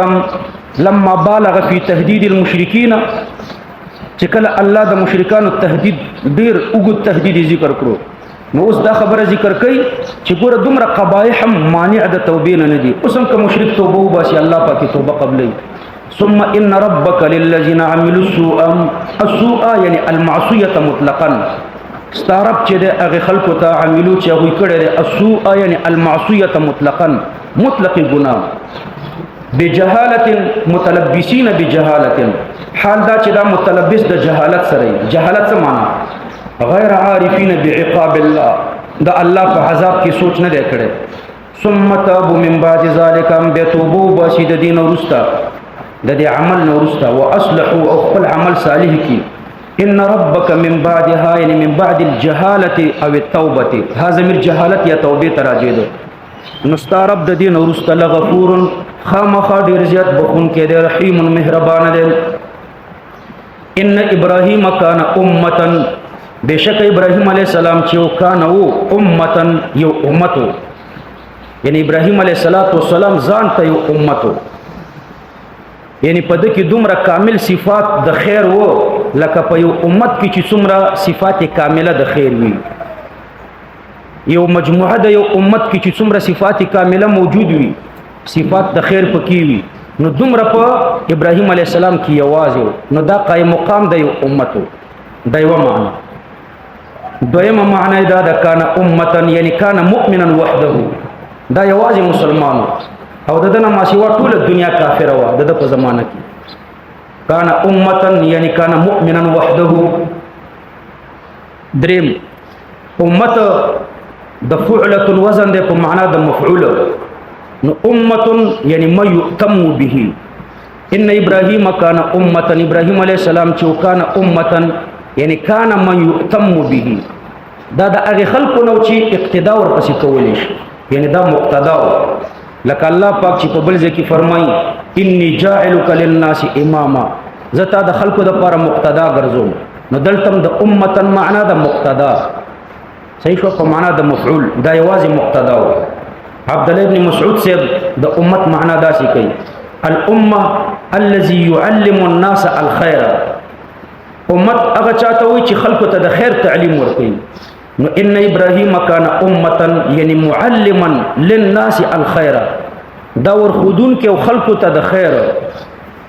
لما بالغ في تهديد المشركين چې کله الله د مشرکانو تهدید ډیر وګت تهدید ذکر کړو نو اوس دا خبره ذکر کوي چې ګوره دومره قبایح مانع د توبې نه دي اوس هم که مشرک توبه وباسي الله پاک توبه قبلې ثم ان ربك للذين عملوا السوء يعني المعصيه مطلقا ستارب چې د هغه خلکو ته عملو چې هغه کړي السوء يعني المعصيه مطلقا مطلق ګناه بجهاله متلبسين بجهاله حال دا چې دا متلبس د جهالت سره جهالت څه معنی غیر عارفین بعقاب الله دا الله په عذاب کې سوچ نه دی کړي ثم تابوا من بعد ذلك بتوبوا بشد دین ورستا د دې عمل ورستا واصلحوا او خپل عمل صالح کی ان ربك من بعدها يعني من بعد الجهاله او التوبه هذا من جهالت یا توبه تراجه دو نستارب د دین ورستا لغفور خامخ ډیر زیات بخون کې دی رحیم مهربان دی ان ابراهیم کان امه بشک ابراهیم علیہ السلام چې کان او امه یو امته یعنی ابراهیم علیہ السلام ځان ته یو امته یعنی په دې کې دومره کامل صفات د خیر وو لکه په یو امت کې چې څومره صفات کامله د خیر وي یو مجموعه د یو امت کې چې څومره صفات کامله موجود وي صفات د خیر پکې وي نو دومره په ابراهیم علیه السلام کې یوازې نو دا قائم مقام د یو امت دا یو معنی دویمه معنی دا د کان امتا یعنی کان مؤمنا وحده دا یوازې مسلمانو او دنه ما سیوا ټول دنیا کافر و د په زمانه کې کان امتا یعنی کان مؤمنا وحده دریم امت د فعلة وزن ده په معنا د مفعول نو امه یعنی ما یؤتم به ان ابراهیم کان امه ابراهیم علیه السلام چې کان امه یعنی کان ما یؤتم به دا د هغه خلکو نو چې اقتدا ورپسې کولی شي یعنی دا مقتدا لکه الله پاک چې په بل ځای کې فرمایي انی جاعلک للناس اماما زتا د خلکو د لپاره مقتدا ګرځوم نو دلته د امه معنا د مقتدا صحیح شو په معنا د مفعول دا یوازې مقتدا عبد الله بن مسعود صاحب د امت معنا دا شي کوي الامه الذي يعلم الناس الخير امت هغه چاته وي چې خلکو ته د خیر تعلیم ورکوي نو ان ابراهیم کان امه یعنی معلما للناس الخير دا ورخودون کې او خلکو ته د خیر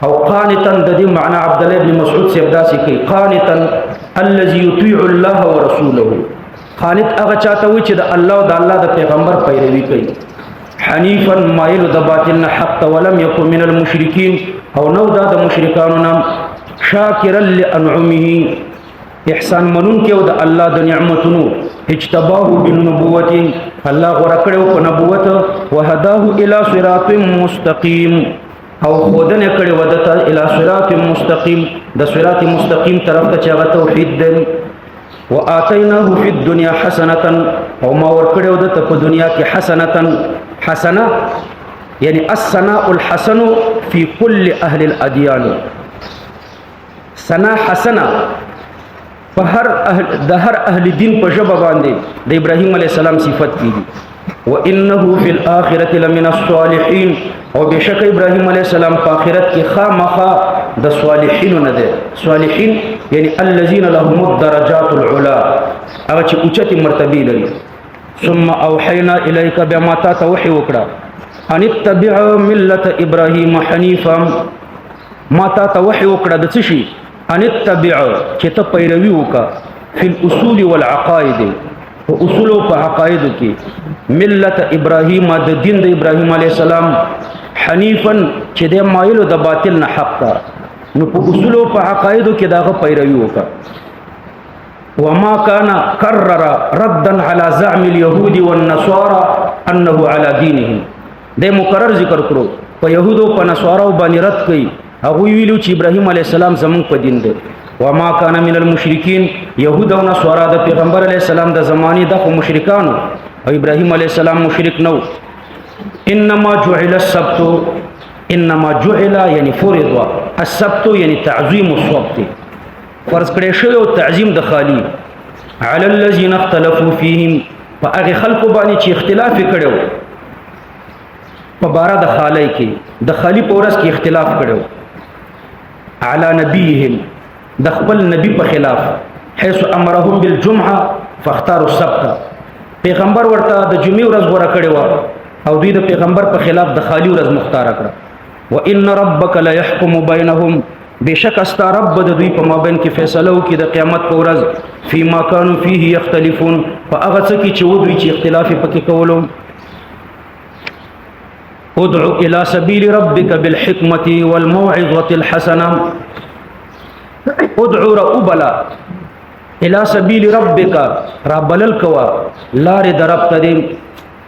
او قانتا د دې معنا عبد الله بن مسعود صاحب دا شي کوي قانتا الذي يطيع الله ورسوله قانت هغه چاته وي چې د الله او د الله د پیغمبر پیروي کوي حنیفا مایل د باطل حق ولم يكن من المشركين او نو دا د مشرکانو نام شاکرا لانعمه احسان منون کې او د الله د نعمتونو اجتباه بالنبوت الله غوړه کړو په نبوت وهداه الى صراط مستقيم او خودنه کړي ودته الى صراط مستقيم د صراط مستقيم طرف ته چې هغه توحید دی واتیناه فی الدنيا حسنه او ما ور کړو دته په دنیا کې حسنه یعنی الثناء الحسن فی كل اهل الادیان ثنا حسنه په هر اهل دین په ژبه باندې د ابراهیم علیه السلام صفت کیږي وانه فی الاخره لمن الصالحین او بشک ابراهیم علیه السلام په آخرت کې خامخا د صالحین نه ده صالحین یعنی الذين لهم الدرجات العلى هغه چې اوچته مرتبه لري ثم اوحینا الیک بما توحی وکړه ان اتبع ملت ابراهیم حنیفا ما توحی وکړه د څه شي ان اتبع چې ته پیروي وکړه فی الاصول والعقائد او اصول او عقاید کې ملت ابراهیم د دین د ابراهیم علیه السلام حنیفا چې د مایل د باطل نه حق تا نو په اصول او عقاید کې داغه پیروي وکړه وما كان كرر ردا على زعم اليهود والنصارى انه على دينهم د مکرر ذکر کړو په يهودو په نصارو باندې رد کړي هغه ویلو چې ابراهیم علیه السلام زمون په دین دی وما كان من المشركين يهود او نصارا د پیغمبر علیه السلام د زمانی د مشرکانو او ابراهیم علیه السلام مشرک نو انما جعل السبت انما جعل یعنی فرض السبت یعنی تعظیم السبت فرض کړی شوی او تعظیم د خالی على الذين اختلفوا فيهم فاغه خلق باندې چې اختلاف کړو په بارا د خالی کې د خالی په ورځ کې اختلاف کړو على نبيهم د خپل نبی په خلاف حيث امرهم بالجمعه فاختاروا السبت پیغمبر ورته د جمعې ورځ غوړه کړې و او دوی د پیغمبر په خلاف د خالی ورځ مختار کړه وان ربك لا يحكم بينهم بشک است رب د دوی په مابین کې فیصله وکړي د قیامت په ورځ فيما كانوا فيه يختلفون فاغه څه کې چې دوی چې اختلاف پکې کولو ادعو الى سبيل ربك بالحكمه والموعظه الحسنه ادعو ربلا الى سبيل ربك رب الكوا لار دربت دين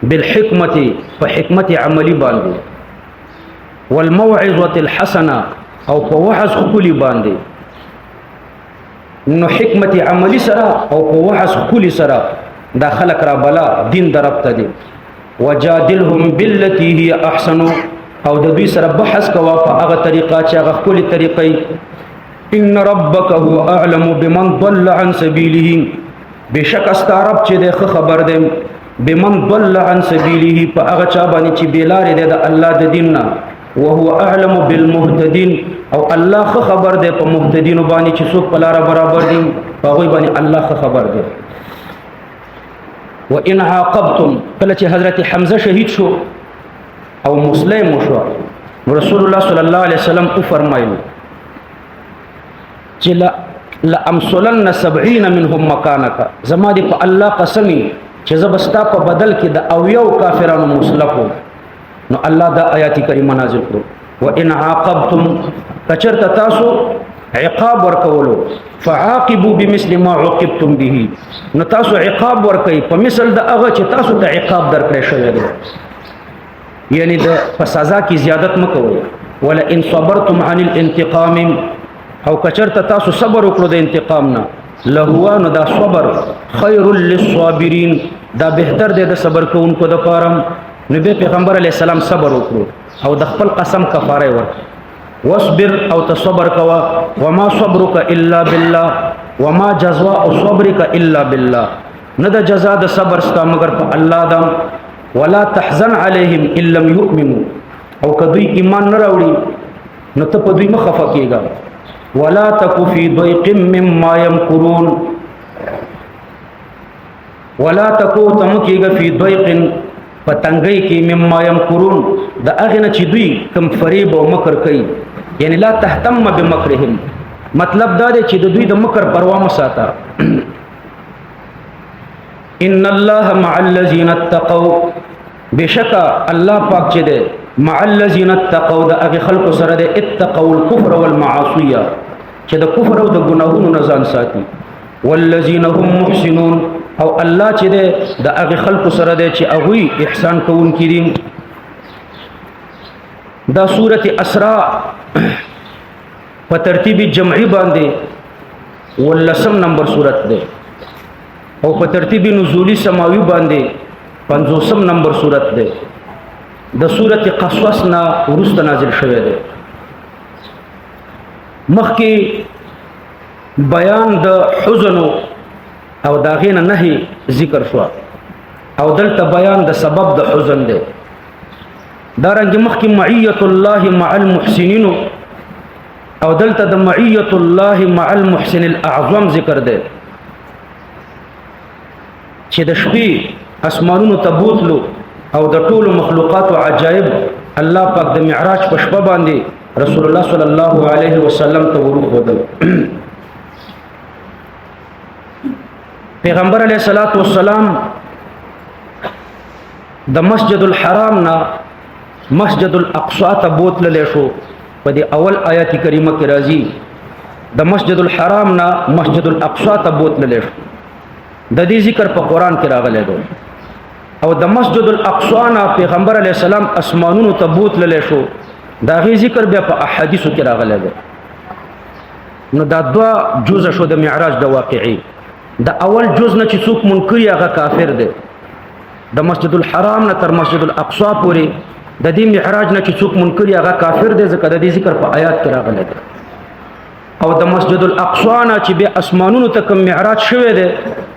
بالحكمه فحكمه عملي باندې والموعظه الحسنه او په وحز خولي باندې نو حکمت عملی سره او په وحز خولي سره دا خلق را بلا دین دربت دي وجادلهم بالتي هي احسن او د دوی سره بحث کوا په هغه طریقه چې هغه خولي طریقې ان ربك هو اعلم بمن ضل عن سبيله بشک استعرب چې د خبر ده بمن ضل عن سبيله په هغه چا باندې چې بیلار ده د الله د دین نه وهو اعلم بالمهتدين او الله خبر ده په مهتدین باندې چې څوک په لار برابر دي هغه باندې الله خبر ده. وان عاقبتم کله چې حضرت حمزه شهید شو او مسلم شو رسول الله صلی الله علیه وسلم او فرمایل چې لا امسلن 70 منهم مکانک زما دي په الله قسمی چې زبستا په بدل کې د او یو کافرانو مسلکو نو الله دا آیات کریمه نازل کړو. وان عاقبتم کچرت تاسو عقاب ورکولو فعاقبوا بمثل ما عوقبتم به نو تاسو عقاب ورکئ په مثل د هغه چې تاسو ته عقاب درکړی شوی دی، یعنی د په سزا کې زیادت مکوئ. ولا ان صبرتم عن الانتقام او کچرت تاسو صبر وکړو د انتقام نه لهو نو دا صبر خیر للصابرین دا بهتر دی د صبر کوونکو د پاره. نبی پیغمبر علیہ السلام صبر وکړو او د خپل قسم کفاره ورکړه. واصبر او تصبر کوا وما صبرك الا بالله وما جزاء صبرك الا بالله نه د جزاء د صبر ستا مگر په الله دا. ولا تحزن عليهم ان لم يؤمنوا او کدوی ایمان نه راوړي نو ته په دوی مخه کېږه. ولا تك في ضيق مما يمكرون ولا تكو تمکیږه فی ضيق پتنګي کې مما يمكرون د اغه نه چې دوی کم فریب او مکر کوي، یعنی لا تهتم بمکرهم مطلب دا دی چې د دوی د مکر پروا مه ساته. ان الله مع الذين اتقوا بشکا الله پاک چې دی مع الذين اتقوا د اغه خلق سره دی اتقوا الكفر والمعاصي چې د کفر او د ګناهونو نه ځان ساتي. والذین هم محسنون او الله چې دی د هغه خلق سره دی چې هغه احسان کوونکي دي. دا سورۃ اسراء په ترتیب جمعي باندې 18 نمبر سورۃ ده او په ترتیب نزولی سماوي باندې 50 نمبر سورۃ ده. د سورۃ قصص نه ورسته نازل شوه ده. مخکې بیان د حزن او داغه نه نهي ذکر شو او دلته بیان د سبب د حزن ده. دارنګ مخکې معیت الله مع المحسنین او دلته د معیت الله مع المحسن الاعظم ذکر ده چې د شپې اسمانونو ته بوتلو او د ټولو مخلوقات او عجایب الله پاک د معراج په شپه باندې رسول الله صلی الله علیه وسلم ته ورغودل. پیغمبر علیہ الصلوۃ والسلام د مسجد الحرام نا مسجد الاقصی ته بوتل شو. په دې اول آیات کریمه کې راځي د مسجد الحرام نا مسجد الاقصی ته بوتل شو. د دې ذکر په قران کې راغلی دی او د مسجد الاقصی نا پیغمبر علیہ السلام اسمانونو ته بوتل شو. دا غي ذکر بیا په احادیثو کې راغلی دی. نو دا دوا جزء شو د معراج د واقعي. د اول جز نه چې څوک منکر هغه کافر دی. د مسجد الحرام نه تر مسجد الاقصی پورې د دې معراج نه چې څوک منکر هغه کافر دی ځکه د دې ذکر په آیات کې راغلی دی. او د مسجد الاقصی نه چې به اسمانونو ته کوم معراج شوه دی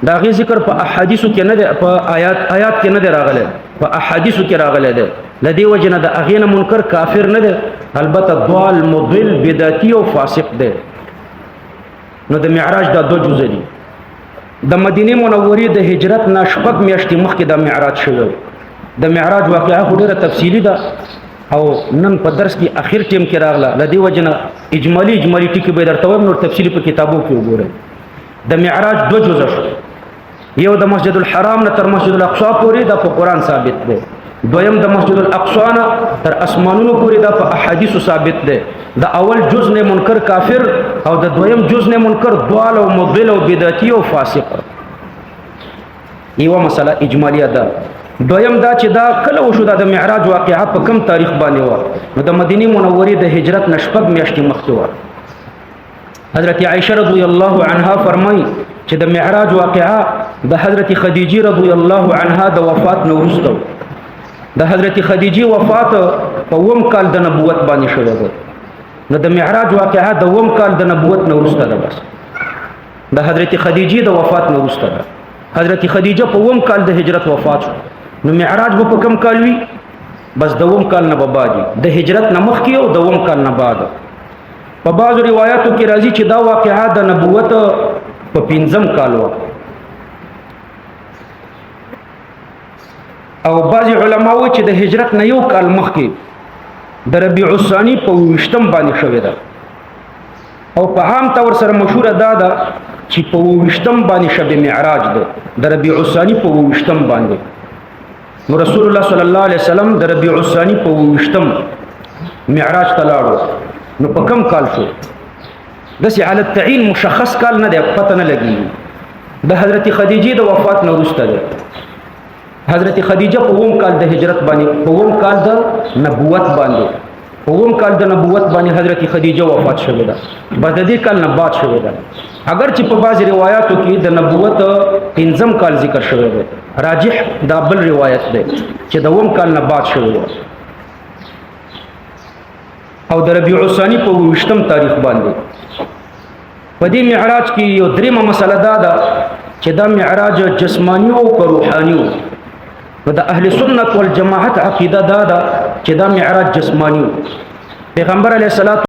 دا غي ذکر په احادیثو کې نه دی، په آیات کې نه دی راغلی، په احادیثو کې راغلی دی. د دې وجه نه د هغې نه منکر کافر نه دی، البته ضال مضل بدعتي او فاسق دی. نو د معراج دا دو جزء دي. د مدینه منورې د هجرت نه شپږ میاشتې مخکې د معراج شوی. د معراج واقعه خو ډېره تفصیلي ده او نن په درس کې اخر ټیم کې راغله. د دې وجه نه اجمالی ټکي به درته وایم، نور تفصیلي په کتابو کې وګورئ. د معراج دو جزء شو، یو د مسجد الحرام نه تر مسجد الاقصی پورې دا په قرآن ثابت دی، دویم د مسجد الاقصی نه تر اسمانونو پورې دا په احادیثو ثابت دی. د اول جز نه منکر کافر او د دویم جز نه منکر ضال او مضل او بدعتي او فاسق. یو مسله اجمالیه ده. دویم دا چې دا کله وشو د معراج واقعه په کم تاریخ باندې و؟ نو د مدینه منورې د هجرت نه شپږ میاشتې مخکې و. حضرت عائشه رضی الله عنها فرمایي چې د معراج واقعه د حضرت خدیجه رضی الله عنها د وفات نه وروسته، د حضرت خدیجه وفات په اووم کال د نبوت باندې شوی دی. نو د معراج واقعه د اووم کال د نبوت نه وروسته ده، بس د حضرت خدیجه د وفات نه وروسته ده. حضرت خدیجه په اووم کال د هجرت وفات شو. نو معراج به په کم کال وي؟ بس دوم کال نه بعد د هجرت نه مخکې او دوم کال نه بعد. په بعضو روایتو کې راځي چې دا واقعه د نبوت په 5م کال و، او بعضی علما وایي چې د هجرت نه 1 کال مخکې د ربیع الثانی په 20م باندې شوې ده، او په عام طور سره مشهوره ده چې په 20م باندې شب معراج ده، د ربیع الثانی په 20م باندې. نو رسول الله صلی الله علیه وسلم د ربیع الثانی په 20م معراج ته لاړو. نو په کم کال شو؟ داسې علی التعین مشخص کال نه دی، پته نه لګېږي. د حضرت خدیجې د وفات نه وروسته دی. حضرت خدیجه په 1 کال د هجرت باندې، په 1 کال د نبوت باندې، په 1 کال د نبوت باندې حضرت خدیجه وفات شوې ده، بعد د دې کال نه بعد شوې ده. اگر چې په بعض روایتو کې د نبوت 5م کال ذکر شوی دی، راجح دا بل روایت دی چې د 1 کال نه بعد شوی دی. او د ربیع الثانی په 20م تاریخ باندې په دې معراج کې یو دریمه مسله ده چې دا معراج جسمانی او روحاني و. د اهل سنت والجماعت عقیده ده چې دا معراج جسمانی و. پیغمبر علیه الصلاۃ